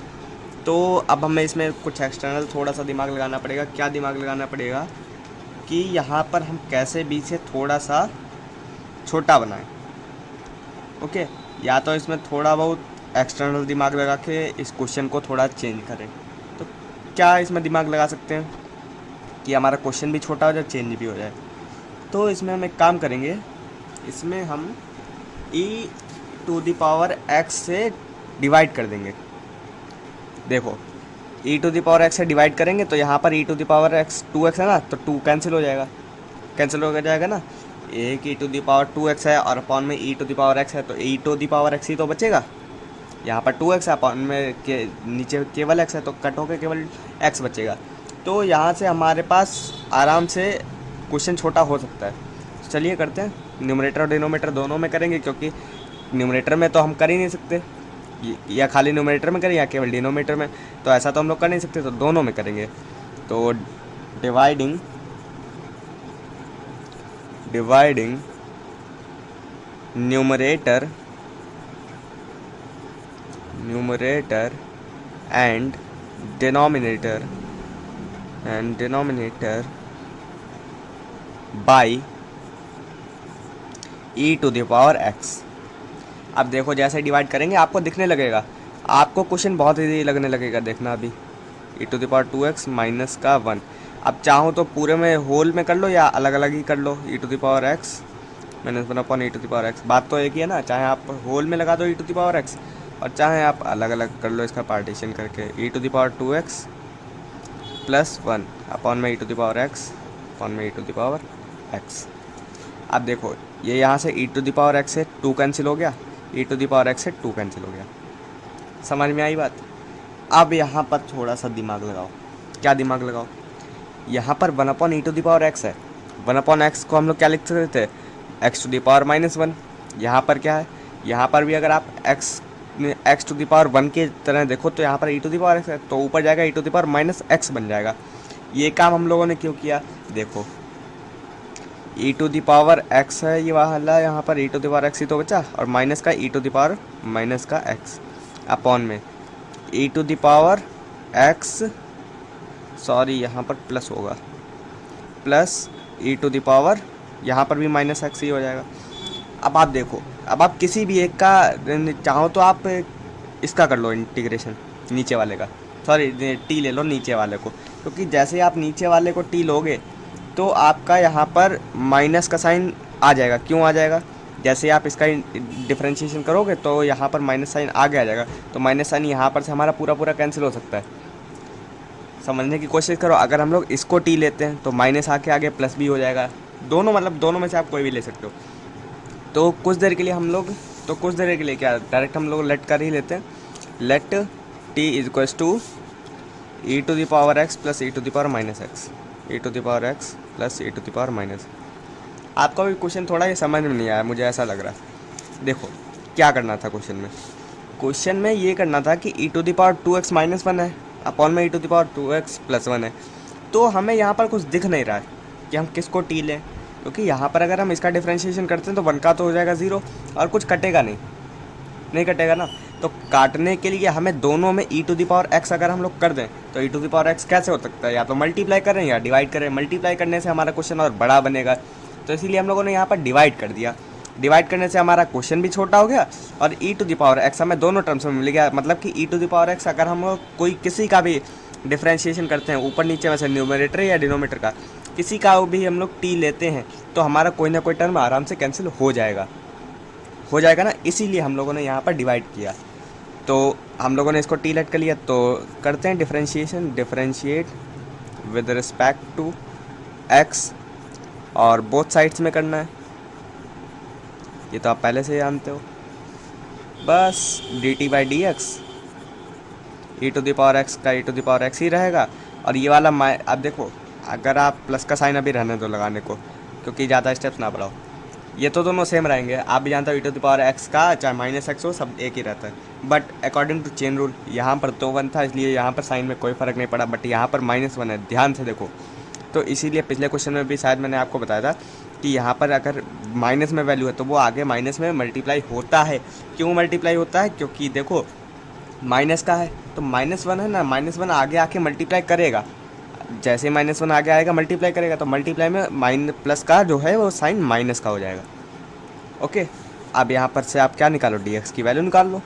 तो अब हमें इसमें कुछ एक्सटर्नल थोड़ा सा दिमाग लगाना पड़ेगा। क्या दिमाग लगाना पड़ेगा कि यहाँ पर हम कैसे बी से थोड़ा सा छोटा बनाएं। ओके, या तो इसमें थोड़ा बहुत एक्सटर्नल दिमाग लगा के इस क्वेश्चन को थोड़ा चेंज करें। तो क्या इसमें दिमाग लगा सकते हैं कि हमारा क्वेश्चन भी छोटा हो जाए, चेंज भी हो जाए। तो इसमें हम एक काम करेंगे, इसमें हम e⁻x से डिवाइड कर देंगे। देखो e⁻x से डिवाइड करेंगे तो यहाँ पर e⁻x 2x है ना, तो 2 कैंसिल हो जाएगा, कैंसिल हो जाएगा ना। एक e⁻2x है और अपॉन में e⁻x है, तो e⁻x ही तो बचेगा। यहाँ पर 2x है, अपॉन में के नीचे केवल x है, तो कट होकर केवल x बचेगा। तो यहाँ से हमारे पास आराम से क्वेश्चन छोटा हो सकता है। चलिए करते हैं, न्यूमरेटर और डिनोमिनेटर दोनों में करेंगे, क्योंकि न्यूमरेटर में तो हम कर ही नहीं सकते, या खाली न्यूमरेटर में करें या केवल डिनोमिनेटर में, तो ऐसा तो हम लोग कर नहीं सकते, तो दोनों में करेंगे। तो dividing numerator and denominator by e⁻x। अब देखो जैसे डिवाइड करेंगे आपको दिखने लगेगा, आपको क्वेश्चन बहुत ईजी लगने लगेगा। देखना अभी e⁻2x माइनस का 1। अब चाहो तो पूरे में होल में कर लो या अलग अलग ही कर लो, e⁻x माइनस 1 अपॉन e⁻x। बात तो एक ही है ना, चाहे आप होल में लगा दो e⁻x और चाहे आप अलग अलग कर लो इसका पार्टीशन करके, e⁻2x प्लस 1 अपॉन में e⁻x अपॉन में e⁻x। अब देखो ये यहाँ से e⁻x से 2 कैंसिल हो गया, e⁻x से 2 कैंसिल हो गया। समझ में आई बात। अब यहाँ पर थोड़ा सा दिमाग लगाओ। क्या दिमाग लगाओ, यहाँ पर 1 अपॉन e⁻x है, 1 अपॉन x को हम लोग क्या लिख सकते थे, x⁻−1। यहाँ पर क्या है, यहाँ पर भी अगर आप x⁻1 की तरह देखो तो यहाँ पर e⁻x है, तो ऊपर जाएगा e⁻−x बन जाएगा। ये काम हम लोगों ने क्यों किया, देखो e⁻x है ये वाला, यहाँ पर e⁻x ही तो बचा, और माइनस का e⁻−x अपॉन में e⁻x, सॉरी यहाँ पर प्लस होगा, प्लस e⁻, यहाँ पर भी -x ही हो जाएगा। अब आप देखो, अब आप किसी भी एक का चाहो तो आप इसका कर लो इंटीग्रेशन, नीचे वाले का, सॉरी t ले लो नीचे वाले को, क्योंकि जैसे आप नीचे वाले को t लोगे तो आपका यहाँ पर माइनस का साइन आ जाएगा। क्यों आ जाएगा, जैसे आप इसका डिफरेंशिएशन करोगे तो यहाँ पर माइनस साइन आगे आ जाएगा, तो माइनस साइन यहाँ पर से हमारा पूरा कैंसिल हो सकता है। समझने की कोशिश करो, अगर हम लोग इसको t लेते हैं तो माइनस आके आगे प्लस भी हो जाएगा। दोनों मतलब दोनों में से आप कोई भी ले सकते हो। तो कुछ देर के लिए क्या डायरेक्ट हम लोग लेट कर ही लेते हैं, let t equals to e⁻x plus e⁻−x, e⁻x plus e⁻−। आपका भी क्वेश्चन थोड़ा ये समझ में नहीं आया, मुझे ऐसा लग रहा है। देखो क्या करना था क्वेश्चन में ये करना था कि e⁻2x माइनस 1 है, अपॉन में e⁻2x प्लस 1 है। तो हमें यहाँ पर कुछ दिख नहीं रहा है कि हम किसको t लें, क्योंकि यहाँ पर अगर हम इसका डिफरेंशिएशन करते हैं तो 1 का तो हो जाएगा 0 और कुछ कटेगा नहीं कटेगा ना। तो काटने के लिए हमें दोनों में e⁻x अगर हम लोग कर दें तो e⁻x कैसे हो सकता है, या तो मल्टीप्लाई करें या डिवाइड करें। मल्टीप्लाई करने से हमारा क्वेश्चन और बड़ा बनेगा, तो इसीलिए हम लोगों ने यहाँ पर डिवाइड कर दिया। डिवाइड करने से हमारा क्वेश्चन भी छोटा हो गया और e⁻x हमें दोनों टर्म्स में मिल गया। मतलब कि e⁻x अगर हम कोई किसी का भी डिफरेंशिएशन करते हैं ऊपर नीचे में से, न्यूमरेटर या डिनोमिनेटर का किसी का भी हम लोग t लेते हैं तो हमारा कोई ना कोई टर्म आराम से कैंसिल हो जाएगा ना। इसीलिए हम लोगों ने यहाँ पर डिवाइड किया। तो हम लोगों ने इसको t लेट कर लिया, तो करते हैं differentiate with respect to x, और बोथ साइड्स में करना है, ये तो आप पहले से जानते हो। बस dt/dx e⁻x का e⁻x ही रहेगा, और ये वाला अब देखो, अगर आप प्लस का साइन अभी रहने दो लगाने को, क्योंकि ज़्यादा स्टेप्स ना बढ़ाओ, ये तो दोनों सेम रहेंगे। आप भी जानते हो e⁻x का चाहे -x हो सब एक ही रहता है, but according to chain rule यहाँ पर तो 1 था, इसलिए यहाँ पर साइन में कोई फ़र्क नहीं पड़ा, बट यहाँ पर -1 है, ध्यान से देखो। तो इसीलिए पिछले क्वेश्चन में भी शायद मैंने आपको बताया था कि यहाँ पर अगर माइनस में वैल्यू है तो वो आगे माइनस में मल्टीप्लाई होता है। क्यों मल्टीप्लाई होता है, क्योंकि देखो माइनस का है तो -1 है ना, -1 आगे आके मल्टीप्लाई करेगा। जैसे -1 आगे आएगा मल्टीप्लाई करेगा तो मल्टीप्लाई में प्लस का जो है वो साइन माइनस का हो जाएगा। ओके, अब यहाँ पर से आप क्या निकालो, dx की वैल्यू निकाल लो।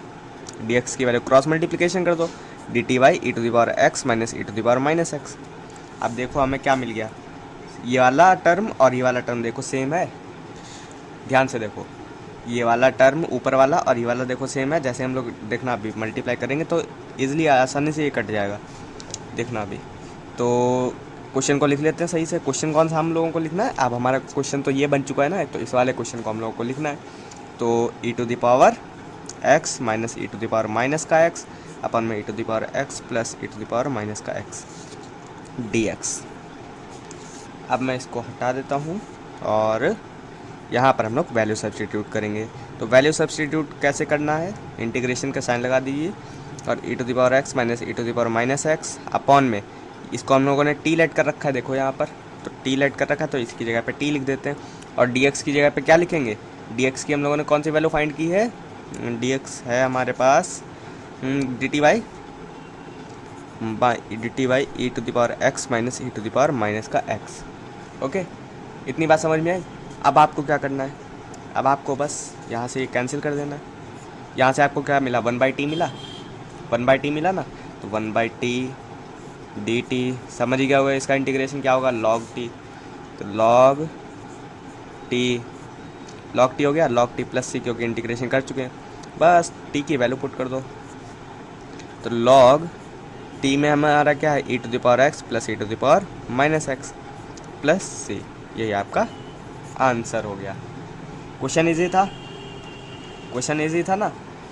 dx की वैल्यू क्रॉस मल्टीप्लिकेशन कर दो, dt by e to the power x minus e to the power minus x। अब देखो हमें क्या मिल गया, ये वाला टर्म और ये वाला टर्म देखो सेम है, ध्यान से देखो, ये वाला टर्म ऊपर वाला और ये वाला देखो सेम है। जैसे हम लोग देखना अभी मल्टीप्लाई करेंगे तो ईजिली आसानी से ये कट जाएगा, देखना अभी। तो क्वेश्चन को लिख लेते हैं सही से। क्वेश्चन कौन सा हम लोगों को लिखना है, अब हमारा क्वेश्चन तो ये बन चुका है ना, तो इस वाले क्वेश्चन को हम लोगों को लिखना है। तो e to the power x minus e to the power minus का x अपन में e to the power x plus e to the power minus का x dx। अब मैं इसको हटा देता हूँ और यहाँ पर हम लोग वैल्यू सब्स्टिट्यूट करेंगे। तो वैल्यू सब्स्टिट्यूट कैसे करना है, इंटीग्रेशन का साइन लगा दीजिए और e to the power x minus e to the power minus x upon में, इसको हम लोगों ने t लेट कर रखा है, देखो यहाँ पर तो t लेट कर रखा है, तो इसकी जगह पे t लिख देते हैं। और dx की जगह पे क्या लिखेंगे, dx की हम लोगों ने कौन सी वैल्यू फाइंड की है, dx है हमारे पास dt by e to the power x minus e to the power minus का x। ओके, इतनी बात समझ में आई। अब आपको क्या करना है, अब आपको बस यहाँ से कैंसिल कर देना है। यहाँ से आपको क्या मिला, 1/t मिला, 1/t मिला ना, तो 1/t dt समझ गया होगा, इसका इंटीग्रेशन क्या होगा, log t। तो log t हो गया, log t प्लस c, क्योंकि इंटीग्रेशन कर चुके हैं, बस t की वैल्यू पुट कर दो। तो log t में हमारा क्या है, e to the power x plus e to the power minus x plus c, यही आपका आंसर हो गया। क्वेश्चन इजी था ना,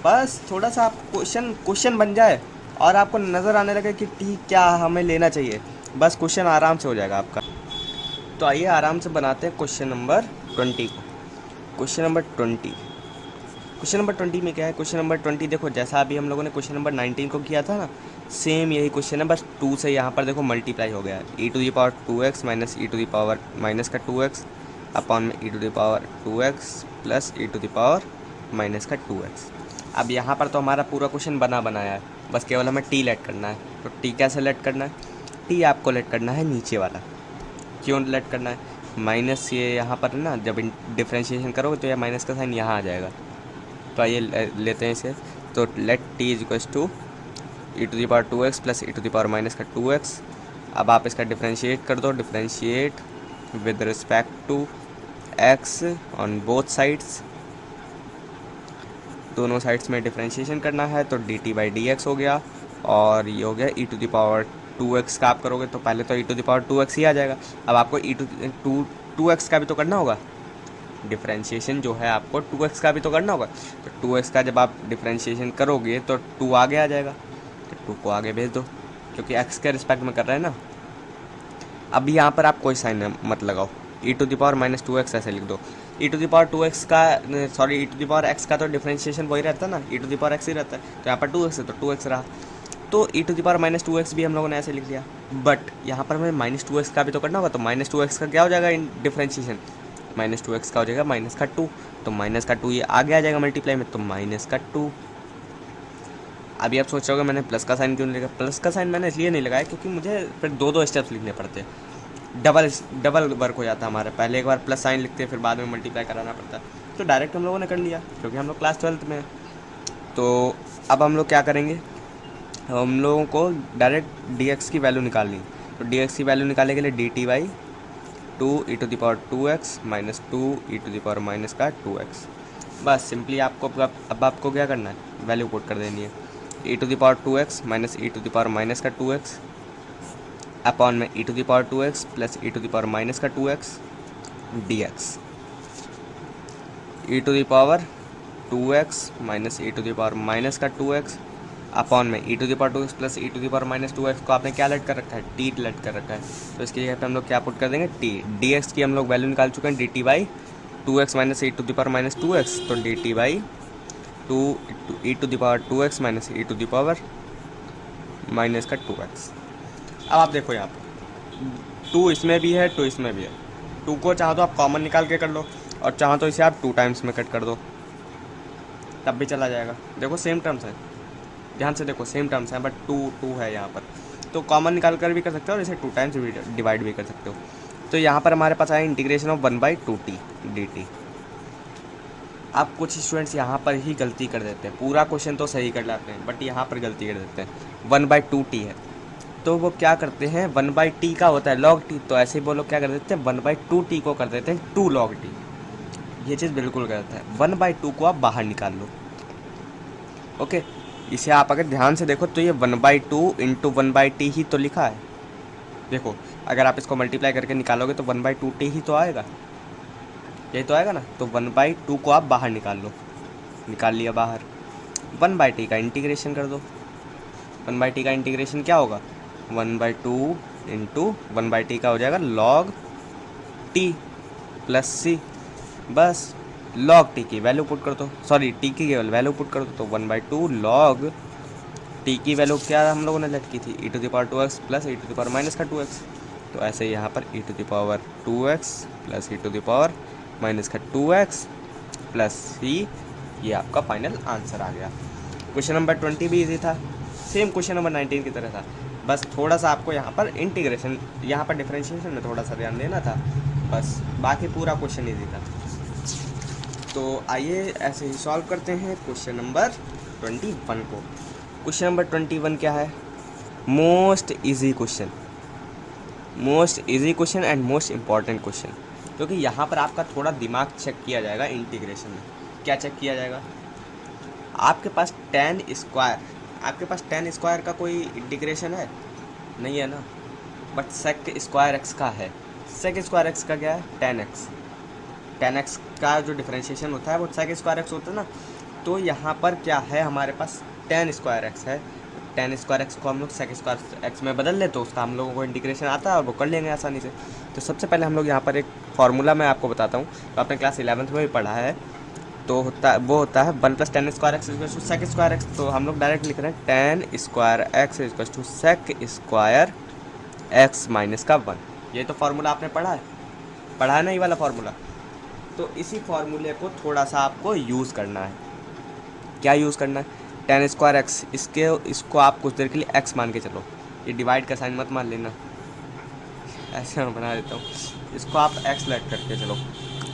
बस थोड़ा सा आप क्वेश्चन बन जाए और आपको नज़र आने लगे कि टी क्या हमें लेना चाहिए, बस क्वेश्चन आराम से हो जाएगा आपका। तो आइए आराम से बनाते हैं क्वेश्चन नंबर 20 को। क्वेश्चन नंबर 20 में क्या है, क्वेश्चन नंबर 20 देखो, जैसा अभी हम लोगों ने क्वेश्चन नंबर 19 को किया था ना, सेम यही क्वेश्चन है, बस 2 से यहाँ पर देखो मल्टीप्लाई हो गया, e to the power 2x minus e to the power minus का 2x अपॉन में e to the power 2x plus e to the power minus का 2x। अब यहाँ पर तो हमारा पूरा क्वेश्चन बनाया है, बस केवल हमें t लेट करना है। तो t कैसे लेट करना है, t आपको लेट करना है नीचे वाला। क्यों लेट करना है, माइनस ये यहाँ पर ना, जब डिफ्रेंशिएशन करोगे तो यह माइनस का साइन यहाँ आ जाएगा। तो आइए लेते हैं इसे। तो let t is equals to e to the power 2x plus e to the power minus का 2x। अब आप इसका डिफ्रेंशिएट कर दो, differentiate with respect to x on both sides, दोनों साइड्स में डिफ्रेंशिएशन करना है। तो dt बाई dx हो गया और ये हो गया e to the power 2x का आप करोगे तो पहले तो e to the power 2x ही आ जाएगा। अब आपको e टू 2x का भी तो करना होगा, डिफ्रेंशिएशन जो है आपको 2x का भी तो करना होगा। तो 2x का जब आप डिफ्रेंशिएशन करोगे तो 2 आगे आ जाएगा, तो 2 को आगे भेज दो, क्योंकि x के रिस्पेक्ट में कर रहे हैं ना। अब यहाँ पर आप कोई साइन मत लगाओ, e to the power minus 2x ऐसे लिख दो। e to the power 2x का sorry e to the power x का तो डिफ्रेंशिएशन वही रहता है ना, e to the power x ही रहता है, तो यहाँ पर 2x है तो 2x रहा। तो e to the power minus 2x भी हम लोगों ने ऐसे लिख लिया, बट यहाँ पर हमें माइनस 2x का भी तो करना होगा। तो माइनस 2x का क्या हो जाएगा डिफ्रेंशिएशन, माइनस 2x का हो जाएगा माइनस का 2, तो माइनस का 2 ये आगे आ जाएगा मल्टीप्लाई में, तो माइनस का 2। अभी आप सोच रहे होगे मैंने प्लस का साइन क्यों नहीं लगा, प्लस का साइन मैंने इसलिए नहीं लगाया क्योंकि मुझे फिर दो स्टेप्स लिखने पड़ते, डबल वर्क हो जाता हमारा। पहले एक बार प्लस साइन लिखते फिर बाद में मल्टीप्लाई कराना पड़ता, तो डायरेक्ट हम लोगों ने कर लिया क्योंकि हम लोग क्लास 12th में। तो अब हम लोग क्या करेंगे, हम लोगों को डायरेक्ट dx की वैल्यू निकालनी। तो dx की वैल्यू निकालने के लिए dt by 2 e to the power 2x minus 2 e to the power minus का 2x। बस सिंपली आपको अब आपको क्या करना है, वैल्यू पुट कर देनी है, e to the power 2x minus e to the power minus का 2x अपॉन में e to the power 2x plus e to the power minus का 2x dx। e to the power 2x minus e to the power minus का 2x upon में e to the power 2x plus e to the power minus 2x को आपने क्या late कर रखा है, t late कर रखा है। तो इसकी जगह पे हम लोग क्या पुट कर देंगे, t। dx की हम लोग वैल्यू निकाल चुके हैं, dt by 2x minus e to the power minus 2x, तो dt by 2 e to the power 2x minus e to the power minus का 2x। अब आप देखो यहाँ पर 2 इसमें भी है 2 इसमें भी है, 2 को चाहो तो आप कॉमन निकाल के कर लो और चाहो तो इसे आप 2 टाइम्स में कट कर दो, तब भी चला जाएगा। देखो सेम टर्म्स है, ध्यान से देखो सेम टर्म्स हैं, बट 2 है यहाँ पर। तो कॉमन निकाल कर भी कर सकते हो और इसे 2 टाइम्स डिवाइड भी कर सकते हो। तो यहाँ पर हमारे पास आया इंटीग्रेशन ऑफ 1/2t dt। अब कुछ स्टूडेंट्स यहाँ पर ही गलती कर देते हैं, पूरा क्वेश्चन तो सही कर लाते हैं बट यहाँ पर गलती कर देते हैं। 1/2t है तो वो क्या करते हैं, 1/t का होता है log t, तो ऐसे ही वो लोग क्या कर देते हैं 1/2t को कर देते हैं 2 log t। ये चीज़ बिल्कुल गलत है। 1/2 को आप बाहर निकाल लो। ओके, इसे आप अगर ध्यान से देखो तो ये 1/2 इंटू 1/t ही तो लिखा है। देखो अगर आप इसको मल्टीप्लाई करके निकालोगे तो 1/2t ही तो आएगा, यही तो आएगा ना। तो 1/2 को आप बाहर निकाल लो, निकाल लिया बाहर। 1/t का इंटीग्रेशन कर दो। 1/t का इंटीग्रेशन क्या होगा, 1/2 इंटू 1/t का हो जाएगा log t प्लस c। बस log t की वैल्यू पुट कर दो, सॉरी t की केवल वैल्यू पुट कर दो। तो 1/2 log t की वैल्यू क्या हम लोगों ने लेट की थी, e⁻² प्लस e⁻² तो ऐसे ही यहाँ पर e⁻² plus e⁻² plus c, ये आपका फाइनल आंसर आ गया। क्वेश्चन नंबर 20 भी इजी था, सेम क्वेश्चन नंबर 19 की तरह था, बस थोड़ा सा आपको यहाँ पर इंटीग्रेशन, यहाँ पर डिफरेंशिएशन में थोड़ा सा ध्यान देना था, बस बाकी पूरा क्वेश्चन इजी था। तो आइए ऐसे ही सॉल्व करते हैं क्वेश्चन नंबर 21 को। क्वेश्चन नंबर 21 क्या है, most easy question, most easy question and most important question, क्योंकि यहाँ पर आपका थोड़ा दिमाग चेक किया जाएगा इंटीग्रेशन में। क्या चेक किया जाएगा, आपके पास tan स्क्वायर, आपके पास tan स्क्वायर का कोई इंटीग्रेशन है नहीं है ना, बट sec स्क्वायर x का है। sec स्क्वायर x का क्या है, tan x का जो डिफरेंशिएशन होता है वो sec स्क्वायर x होता है ना। तो यहाँ पर क्या है, हमारे पास tan स्क्वायर x है, tan स्क्वायर x को हम लोग sec स्क्वायर x में बदल ले तो उसका हम लोगों को इंटीग्रेशन आता है और वो कर लेंगे आसानी से। तो सबसे पहले हम लोग यहाँ पर एक फार्मूला मैं आपको बताता हूँ, तो आपने क्लास 11th में भी पढ़ा है, तो वो होता है 1 + tan square x equal to sec square x। तो हम लोग डायरेक्ट लिख रहे हैं tan square x equal to sec square x माइनस का 1। ये तो फार्मूला आपने पढ़ा है ना, ये वाला फार्मूला। तो इसी फार्मूले को थोड़ा सा आपको यूज़ करना है। क्या यूज़ करना है, tan स्क्वायर x, इसको आप कुछ देर के लिए x मान के चलो, ये डिवाइड का साइन मत मान लेना, ऐसे मैं बना देता हूँ, इसको आप x लेट करके चलो,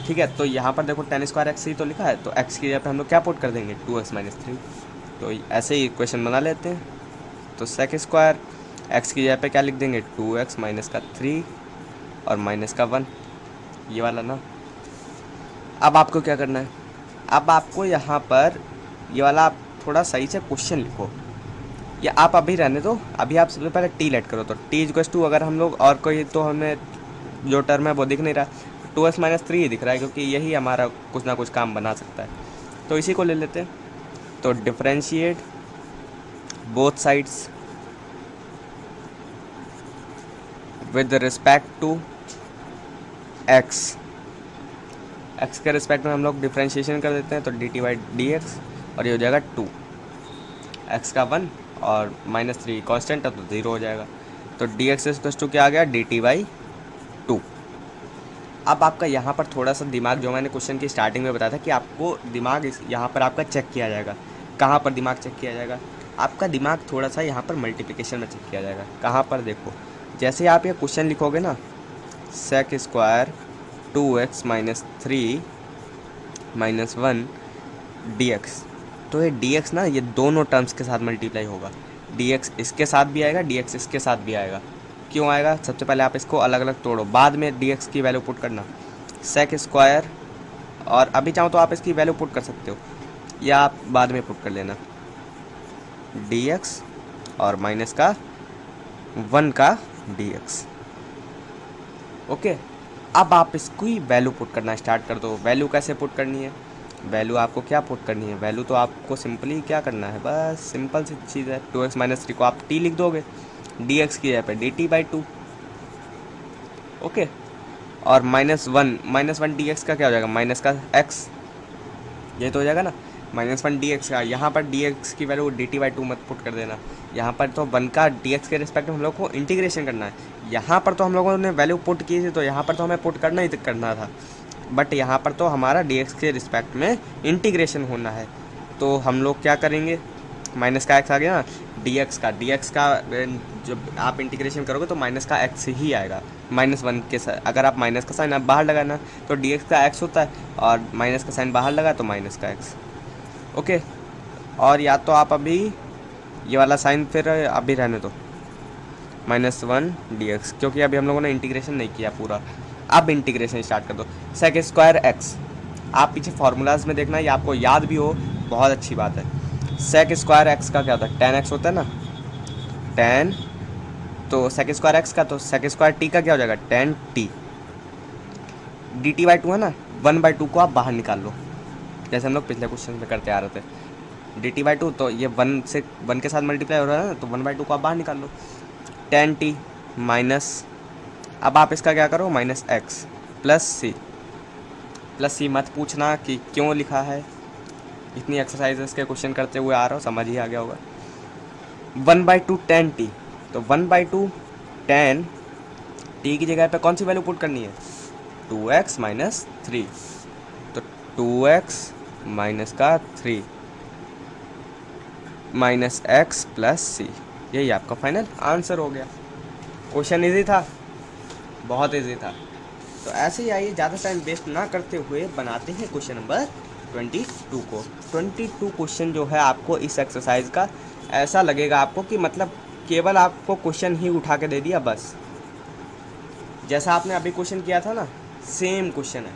ठीक है। तो यहाँ पर देखो tan स्क्वायर x ही तो लिखा है, तो x की जगह पे हम लोग क्या पुट कर देंगे, 2x - 3। तो ऐसे ही इक्वेशन बना लेते हैं। तो sec स्क्वायर x की जगह पे क्या लिख देंगे, 2x - 3 और माइनस का 1, ये वाला ना। अब आपको क्या करना है, अब आपको यहाँ पर ये वाला आप थोड़ा सही से क्वेश्चन लिखो, या आप अभी रहने दो, अभी आप सबसे पहले t लेट करो। तो t इक्वल टू अगर हम लोग और कोई, तो हमें जो टर्म है वो दिख नहीं रहा, 2x - 3 ही दिख रहा है, क्योंकि यही हमारा कुछ ना कुछ काम बना सकता है। तो इसी को ले लेते हैं। तो differentiate both sides with respect to x, x के रिस्पेक्ट में हम लोग डिफरेंशिएशन कर देते हैं। तो dt/dx और ये हो जाएगा 2, x का 1 और -3 कांस्टेंट है तो 0 हो जाएगा। तो dx इक्वल टू क्या आ गया, dt/2। अब आपका यहाँ पर थोड़ा सा दिमाग, जो मैंने क्वेश्चन की स्टार्टिंग में बताया था कि आपको दिमाग यहाँ पर आपका चेक किया जाएगा। कहाँ पर दिमाग चेक किया जाएगा, आपका दिमाग थोड़ा सा यहाँ पर मल्टीप्लिकेशन में चेक किया जाएगा। कहाँ पर, देखो जैसे आप ये क्वेश्चन लिखोगे ना, sec स्क्वायर 2x - 3 - 1 dx, तो ये dx ना, ये दोनों टर्म्स के साथ मल्टीप्लाई होगा। dx इसके साथ भी आएगा, dx इसके साथ भी आएगा। क्यों आएगा, सबसे पहले आप इसको अलग अलग तोड़ो, बाद में dx की वैल्यू पुट करना। sec स्क्वायर, और अभी चाहो तो आप इसकी वैल्यू पुट कर सकते हो, या आप बाद में पुट कर लेना, dx और माइनस का 1 का dx। ओके, अब आप इसकी वैल्यू पुट करना स्टार्ट कर दो। वैल्यू कैसे पुट करनी है, वैल्यू आपको क्या पुट करनी है, वैल्यू तो आपको सिंपली क्या करना है, बस सिंपल सी चीज़ है। 2x - 3 को आप t लिख दोगे, dx की जगह पे dt/2। ओके, और -1 dx का क्या हो जाएगा, माइनस का x, ये तो हो जाएगा ना, -1 dx का। यहाँ पर dx की वैल्यू dt/2 मत पुट कर देना, यहाँ पर तो 1 का dx के रिस्पेक्ट में हम लोग को इंटीग्रेशन करना है। यहाँ पर तो हम लोगों ने वैल्यू पुट की थी, तो यहाँ पर तो हमें पुट करना ही करना था, बट यहाँ पर तो हमारा dx के रिस्पेक्ट में इंटीग्रेशन होना है। तो हम लोग क्या करेंगे, माइनस का एक्स आ गया ना, डी एक्स का जब आप इंटीग्रेशन करोगे तो माइनस का एक्स ही आएगा, -1 के साथ। अगर आप माइनस का साइन आप बाहर लगाना तो डी एक्स का एक्स होता है, और माइनस का साइन बाहर लगा तो माइनस का एक्स। ओके, और या तो आप अभी ये वाला साइन फिर अभी रहने दो, -1 डी एक्स, क्योंकि अभी हम लोगों ने इंटीग्रेशन नहीं किया पूरा। अब इंटीग्रेशन स्टार्ट कर दो। सेक स्क्वायर एक्स, आप पीछे फार्मूलाज में देखना, ये आपको याद भी हो, बहुत अच्छी बात है। सेक स्क्वायर एक्स का क्या होता है, tan x होता है ना, tan, तो सेक स्क्वायर एक्स का, तो सेक स्क्वायर टी का क्या हो जाएगा, tan t। dt/2 है ना, 1/2 को आप बाहर निकाल लो, जैसे हम लोग पिछले क्वेश्चन में करते आ रहे थे। dt/2, तो ये 1 के साथ मल्टीप्लाई हो रहा है ना, तो 1/2 को आप बाहर निकाल लो। tan t माइनस, अब आप इसका क्या करो, -x प्लस सी मत पूछना कि क्यों लिखा है, इतनी एक्सरसाइजेस के क्वेश्चन करते हुए आ रहा हो, समझ ही आ गया होगा। 1/2 tan t, तो 1/2 tan t की जगह पे कौन सी वैल्यू पुट करनी है, 2x - 3, तो 2x माइनस का 3 -x + c, यही आपका फाइनल आंसर हो गया। क्वेश्चन इजी था, बहुत इजी था। तो ऐसे ही आइए, ज़्यादा टाइम वेस्ट ना करते हुए बनाते हैं क्वेश्चन नंबर 22 को। 22 क्वेश्चन जो है आपको इस एक्सरसाइज का ऐसा लगेगा आपको कि मतलब केवल आपको क्वेश्चन ही उठा के दे दिया बस, जैसा आपने अभी क्वेश्चन किया था ना, सेम क्वेश्चन है।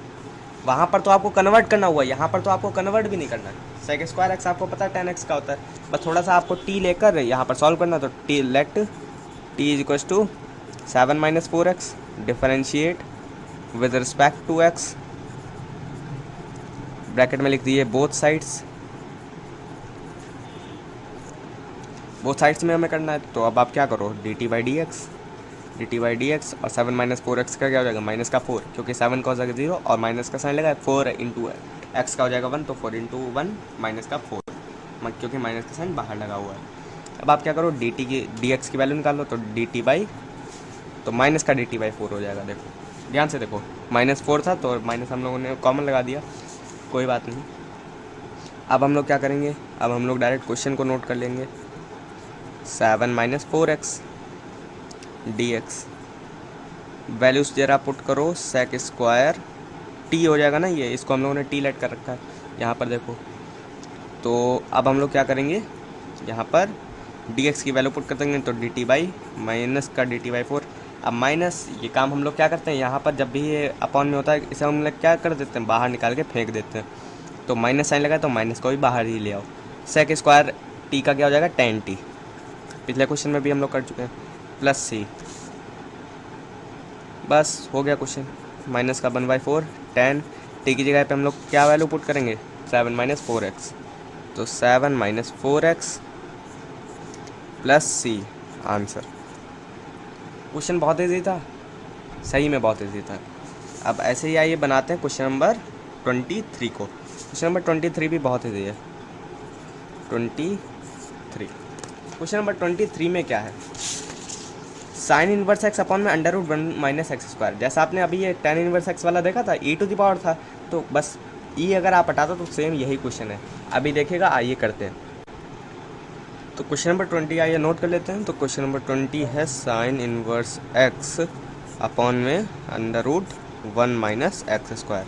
वहाँ पर तो आपको कन्वर्ट करना हुआ, यहाँ पर तो आपको कन्वर्ट भी नहीं करना है। सेक स्क्वायर एक्स आपको पता है tan x का होता है, बस थोड़ा सा आपको t लेकर यहाँ पर सॉल्व करना। तो t let t = 7 - 4x, differentiate with respect to x, bracket में लिख दिए बोथ साइड्स में हमें करना है। तो अब आप क्या करो, dt/dx और 7 - 4x का क्या हो जाएगा, माइनस का 4, क्योंकि 7 का हो जाएगा 0 और माइनस का साइन लगा 4 × x का हो जाएगा 1, तो 4 × 1 -4, क्योंकि माइनस का साइन बाहर लगा हुआ है। अब आप क्या करो, dx की वैल्यू निकाल लो, तो तो माइनस का dt/4 हो जाएगा। देखो ध्यान से देखो, -4 था तो माइनस हम लोगों ने कॉमन लगा दिया, कोई बात नहीं। अब हम लोग क्या करेंगे, अब हम लोग डायरेक्ट क्वेश्चन को नोट कर लेंगे। 7 - 4x dx, वैल्यूज जरा पुट करो, सेक स्क्वायर टी हो जाएगा ना, ये इसको हम लोगों ने टी लेट कर रखा है यहाँ पर देखो। तो अब हम लोग क्या करेंगे, यहाँ पर dx की वैल्यू पुट कर देंगे, तो dt/ माइनस का dt/4। अब माइनस, ये काम हम लोग क्या करते हैं, यहाँ पर जब भी ये अपॉन में होता है, इसे हम लोग क्या कर देते हैं, बाहर निकाल के फेंक देते हैं। तो माइनस साइन लगा तो माइनस को भी बाहर ही ले आओ। सेक स्क्वायर टी का क्या हो जाएगा, tan t, पिछले क्वेश्चन में भी हम लोग कर चुके हैं, +c, बस हो गया क्वेश्चन। माइनस का 1/4, tan t की जगह पे हम लोग क्या वैल्यू पुट करेंगे, 7 - 4x, तो 7 - 4x +c आंसर। क्वेश्चन बहुत ईजी था, सही में बहुत ईजी था। अब ऐसे ही आइए बनाते हैं क्वेश्चन नंबर 23 को। क्वेश्चन नंबर 23 भी बहुत ईजी है। 23, क्वेश्चन नंबर 23 में क्या है, साइन इनवर्स x अपॉन में √1 - x²। जैसा आपने अभी ये tan इनवर्स x वाला देखा था, e⁻ था, तो बस e अगर आप हटा दो तो सेम यही क्वेश्चन है। अभी देखिएगा, आइए करते हैं। तो क्वेश्चन नंबर 20 आइए नोट कर लेते हैं। तो क्वेश्चन नंबर 20 है साइन इनवर्स x अपॉन में √1 - x²।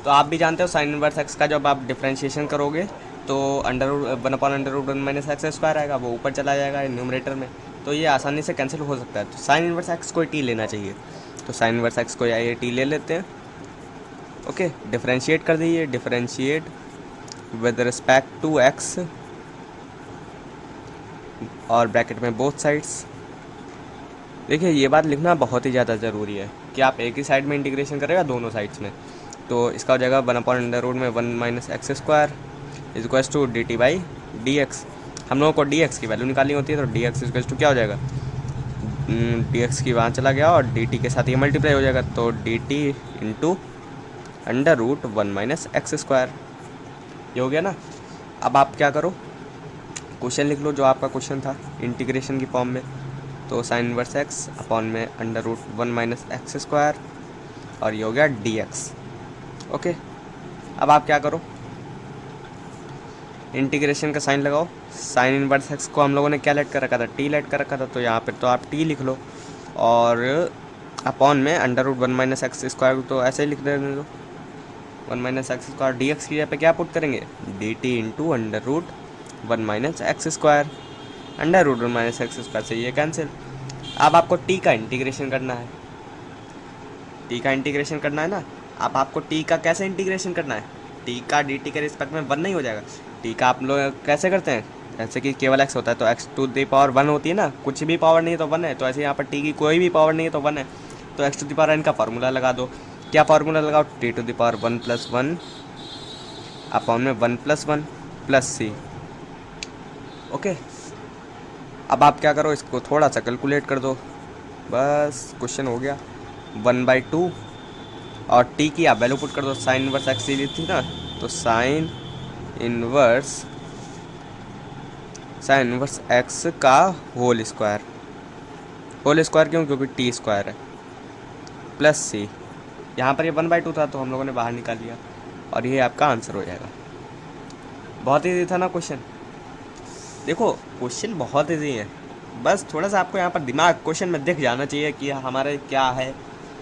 तो आप भी जानते हो साइन इनवर्स x का जब आप डिफ्रेंशिएशन करोगे तो √1 - x² आएगा, वो ऊपर चला जाएगा न्यूमरेटर में, तो ये आसानी से कैंसिल हो सकता है। तो साइन इनवर्स x को t लेना चाहिए, तो साइन इनवर्स x को आइए t ले लेते हैं। ओके, डिफ्रेंशिएट कर दीजिए, differentiate with respect to x और ब्रैकेट में बोथ साइड्स। देखिए ये बात लिखना बहुत ही ज़्यादा ज़रूरी है कि आप एक ही साइड में इंटीग्रेशन करेगा दोनों साइड्स में, तो इसका हो जाएगा 1/√1 - x² = dt/dx। हम लोगों को dx की वैल्यू निकालनी होती है, तो dx = क्या हो जाएगा, dx की वहाँ चला गया और dt के साथ ये मल्टीप्लाई हो जाएगा, तो dt × √1 - x², ये हो गया ना। अब आप क्या करो, क्वेश्चन लिख लो जो आपका क्वेश्चन था इंटीग्रेशन की फॉर्म में। तो साइन इनवर्स x अपॉन में √1 - x², और ये हो गया dx। ओके, अब आप क्या करो, इंटीग्रेशन का साइन लगाओ, साइन इनवर्स एक्स को हम लोगों ने क्या लेट कर रखा था, टी लेट कर रखा था, तो यहाँ पर तो आप टी लिख लो और अपॉन में under root 1 minus x square, तो ऐसे ही लिख देने दो 1 minus x square. D x की जगह पे क्या पुट करेंगे, d t into under root 1 minus x square, under root 1 minus x square से ये कैंसिल। अब आपको टी का इंटीग्रेशन करना है, टी का इंटीग्रेशन करना है ना। अब आपको टी का कैसे इंटीग्रेशन करना है, टी का डी टी के रिस्पेक्ट में 1 नहीं हो जाएगा। टी का आप लोग कैसे करते हैं, जैसे कि केवल x होता है तो x टू दी पावर 1 होती है ना, कुछ भी पावर नहीं है तो 1 है, तो ऐसे यहाँ पर t की कोई भी पावर नहीं है तो 1 है, तो x to the power n का फार्मूला लगा दो। क्या फार्मूला लगाओ, t to the power 1 plus 1 upon में 1 प्लस 1 प्लस c। ओके, अब आप क्या करो, इसको थोड़ा सा कैलकुलेट कर दो, बस क्वेश्चन हो गया। 1/2 और टी की आप वैल्यू पुट कर दो, साइन इनवर्स एक्स ली थी ना, तो साइन इनवर्स एक्स का होल स्क्वायर क्यों, क्योंकि टी स्क्वायर है, प्लस सी। यहाँ पर ये 1/2 था तो हम लोगों ने बाहर निकाल लिया और ये आपका आंसर हो जाएगा। बहुत ईजी था ना क्वेश्चन। देखो क्वेश्चन बहुत ईजी है, बस थोड़ा सा आपको यहाँ पर दिमाग क्वेश्चन में दिख जाना चाहिए कि हमारे क्या है।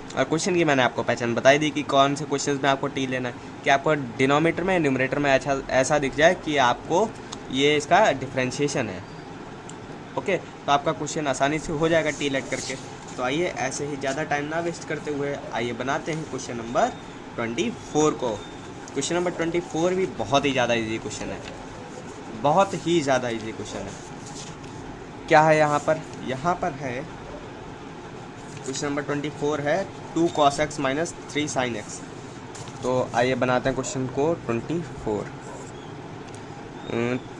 और क्वेश्चन की मैंने आपको पहचान बताई दी कि कौन से क्वेश्चन में आपको टी लेना है, कि आपको डिनोमीटर में न्यूमरेटर में ऐसा दिख जाए कि आपको ये इसका डिफ्रेंशिएशन है। ओके, तो आपका क्वेश्चन आसानी से हो जाएगा टी लेट करके। तो आइए ऐसे ही ज़्यादा टाइम ना वेस्ट करते हुए आइए बनाते हैं क्वेश्चन नंबर 24 को। क्वेश्चन नंबर 24 भी बहुत ही ज़्यादा ईजी क्वेश्चन है, बहुत ही ज़्यादा ईजी क्वेश्चन है। क्या है यहाँ पर है क्वेश्चन नंबर 24 है 2 cos x minus 3 sin x। तो आइए बनाते हैं क्वेश्चन को 24।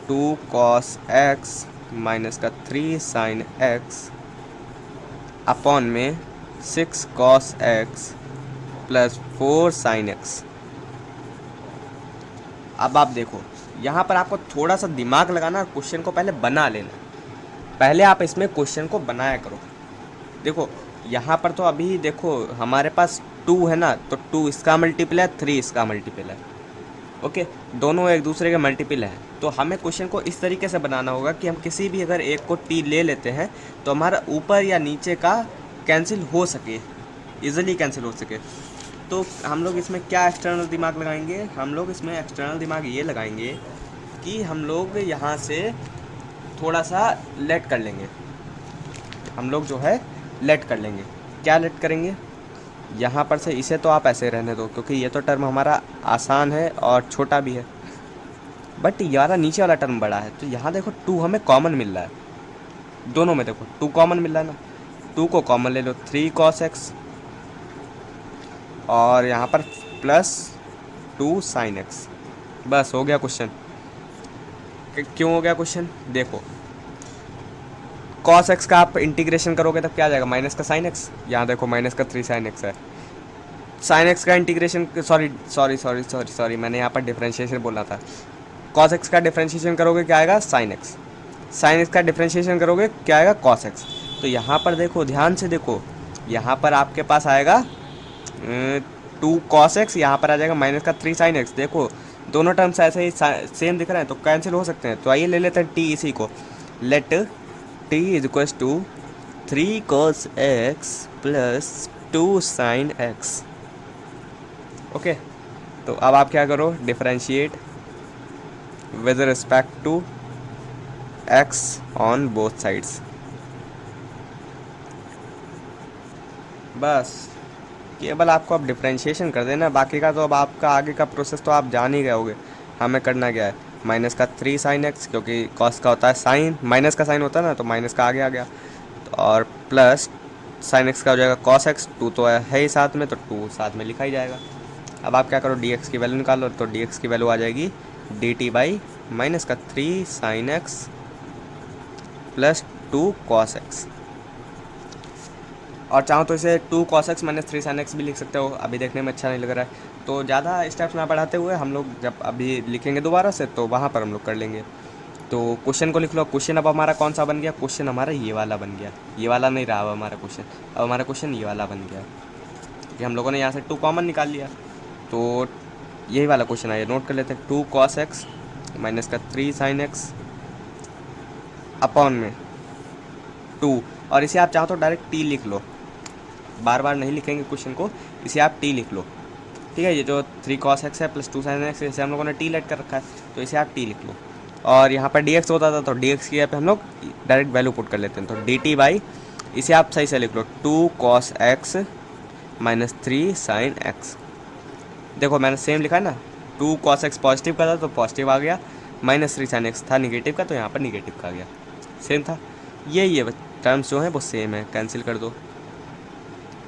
2 cos x माइनस का 3 sin x अपॉन में 6 cos x plus 4 sin x। अब आप देखो यहाँ पर आपको थोड़ा सा दिमाग लगाना, क्वेश्चन को पहले बना लेना, पहले आप इसमें क्वेश्चन को बनाया करो। देखो यहाँ पर तो अभी देखो हमारे पास 2 है ना, तो 2 इसका मल्टीपल है, 3 इसका मल्टीपल है। ओके, दोनों एक दूसरे के मल्टीपल है, तो हमें क्वेश्चन को इस तरीके से बनाना होगा कि हम किसी भी अगर एक को टी ले लेते हैं तो हमारा ऊपर या नीचे का कैंसिल हो सके, इजीली कैंसिल हो सके। तो हम लोग इसमें क्या एक्सटर्नल दिमाग लगाएंगे, हम लोग इसमें एक्सटर्नल दिमाग ये लगाएंगे कि हम लोग यहाँ से थोड़ा सा लेट कर लेंगे, हम लोग जो है लेट कर लेंगे। क्या लेट करेंगे, यहाँ पर से इसे तो आप ऐसे रहने दो क्योंकि ये तो टर्म हमारा आसान है और छोटा भी है, बट ये वाला नीचे वाला टर्म बड़ा है। तो यहाँ देखो 2 हमें कॉमन मिल रहा है, दोनों में देखो 2 कॉमन मिल रहा है ना, 2 को कॉमन ले लो, 3 cos x और यहाँ पर प्लस 2 sin x। बस हो गया क्वेश्चन। क्यों हो गया क्वेश्चन, देखो cos x का आप इंटीग्रेशन करोगे तब क्या आ जाएगा, माइनस का sin x, यहाँ देखो माइनस का 3 sin x है। sin x का इंटीग्रेशन सॉरी मैंने यहाँ पर डिफरेंशिएशन बोलना था। cos x का डिफरेंशिएशन करोगे क्या आएगा, sin x का डिफरेंशिएशन करोगे क्या आएगा, cos x। तो यहाँ पर देखो ध्यान से देखो, यहाँ पर आपके पास आएगा 2 cos x, यहाँ पर आ जाएगा माइनस का 3 sin x। देखो दोनों टर्म्स ऐसे ही सेम दिख रहे हैं तो कैंसिल हो सकते हैं। तो आइए ले लेते हैं t इसी को, let t is equals to 3 cos x plus 2 sin x। Okay, तो अब आप क्या करो, differentiate with respect to x on both sides. बस केवल आपको अब डिफरेंशिएशन कर देना, बाकी का तो अब आपका आगे का प्रोसेस तो आप जान ही गए होगे। हमें करना क्या है, माइनस का 3 sin x, क्योंकि कॉस का होता है साइन, माइनस का साइन होता है ना, तो माइनस का आगे आ गया, और प्लस sin x का हो जाएगा cos x। 2 तो है ही साथ में, तो 2 साथ में लिखा ही जाएगा। अब आप क्या करो, dx की वैल्यू निकालो, तो dx की वैल्यू आ जाएगी dt बाई माइनस का 3 sin x plus 2 cos x। और चाहो तो इसे 2 cos x minus 3 sin x भी लिख सकते हो, अभी देखने में अच्छा नहीं लग रहा है तो ज़्यादा स्टेप्स ना बढ़ाते हुए हम लोग जब अभी लिखेंगे दोबारा से तो वहाँ पर हम लोग कर लेंगे। तो क्वेश्चन को लिख लो। क्वेश्चन अब हमारा कौन सा बन गया, क्वेश्चन हमारा ये वाला बन गया, ये वाला नहीं रहा अब हमारा क्वेश्चन, अब हमारा क्वेश्चन ये वाला बन गया कि हम लोगों ने यहाँ से 2 कॉमन निकाल लिया, तो यही वाला क्वेश्चन आइए नोट कर लेते हैं। 2 cos x माइनस का 3 sin x अपॉन में 2, और इसे आप चाहो तो डायरेक्ट टी लिख लो, बार बार नहीं लिखेंगे क्वेश्चन को, इसे आप टी लिख लो, ठीक है। ये जो 3 cos x है प्लस 2 sin x, इसे हम लोगों ने टी लेट कर रखा है, तो इसे आप टी लिख लो। और यहाँ पर dx होता था तो dx की जगह पे हम लोग डायरेक्ट वैल्यू पुट कर लेते हैं, तो dt बाई, इसे आप सही से लिख लो 2 cos x minus 3 sin x। देखो मैंने सेम लिखा है ना, 2 cos x पॉजिटिव का था तो पॉजिटिव आ गया, माइनस 3 sin x था निगेटिव का तो यहाँ पर निगेटिव का आ गया, सेम था। ये टर्म्स जो हैं वो सेम है, कैंसिल कर दो,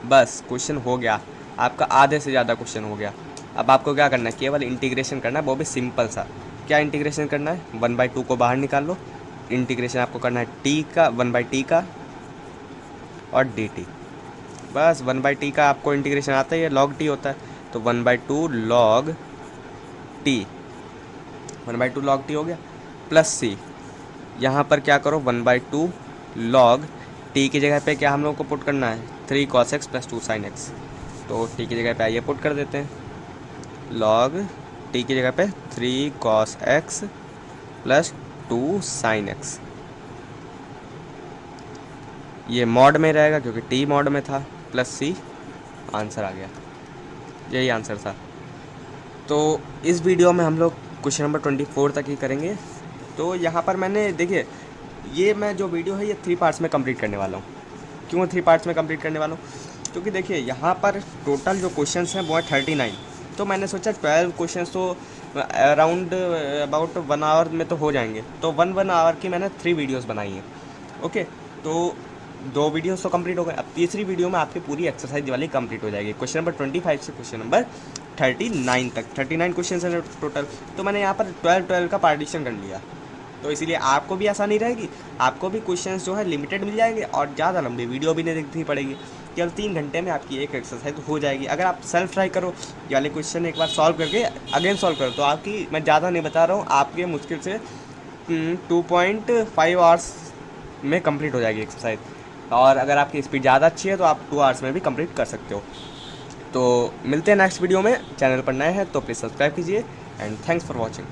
बस क्वेश्चन हो गया आपका, आधे से ज़्यादा क्वेश्चन हो गया। अब आपको क्या करना है, केवल इंटीग्रेशन करना है, वो भी सिंपल सा। क्या इंटीग्रेशन करना है, 1/2 को बाहर निकाल लो, इंटीग्रेशन आपको करना है टी का, 1/t का और dt, बस 1/t का आपको इंटीग्रेशन आता है, ये log t होता है, तो 1/2 log t, 1/2 log t हो गया, प्लस c, यहाँ पर क्या करो 1/2 log t की जगह पे क्या हम लोग को पुट करना है, 3 cos x plus 2 sin x, तो t की जगह पे आइए पुट कर देते हैं, log t की जगह पे 3 cos x plus 2 sin x, ये मॉड में रहेगा क्योंकि t मॉड में था, प्लस c, आंसर आ गया, यही आंसर था। तो इस वीडियो में हम लोग क्वेश्चन नंबर 24 तक ही करेंगे। तो यहाँ पर मैंने देखिए, ये मैं जो वीडियो है ये 3 पार्ट्स में कंप्लीट करने वाला हूँ। क्यों 3 पार्ट्स में कंप्लीट करने वाला हूँ, क्योंकि देखिए यहाँ पर टोटल जो क्वेश्चंस हैं वो है 39, तो मैंने सोचा 12 क्वेश्चंस तो अराउंड अबाउट 1 आवर में तो हो जाएंगे, तो 1 आवर की मैंने 3 वीडियोस बनाई हैं। ओके, तो 2 वीडियोस तो कंप्लीट हो गए, अब तीसरी वीडियो में आपकी पूरी एक्सरसाइज वाली कंप्लीट हो जाएगी, क्वेश्चन नंबर 25 से क्वेश्चन नंबर 39 तक। 39 क्वेश्चन हैं टोटल, तो मैंने यहाँ पर 12 का पार्टीशन कर लिया, तो इसीलिए आपको भी आसानी रहेगी, आपको भी क्वेश्चंस जो है लिमिटेड मिल जाएंगे और ज़्यादा लंबी वीडियो भी नहीं देखनी पड़ेगी, केवल 3 घंटे में आपकी एक एक्सरसाइज हो जाएगी। अगर आप सेल्फ ट्राई करो, ये वाले क्वेश्चन एक बार सॉल्व करके अगेन सॉल्व करो, तो आपकी, मैं ज़्यादा नहीं बता रहा हूँ, आपके मुश्किल से 2.5 आवर्स में कंप्लीट हो जाएगी एक्सरसाइज, और अगर आपकी स्पीड ज़्यादा अच्छी है तो आप 2 आवर्स में भी कंप्लीट कर सकते हो। तो मिलते हैं नेक्स्ट वीडियो में, चैनल पर नए हैं तो प्लीज़ सब्सक्राइब कीजिए, एंड थैंक्स फॉर वॉचिंग।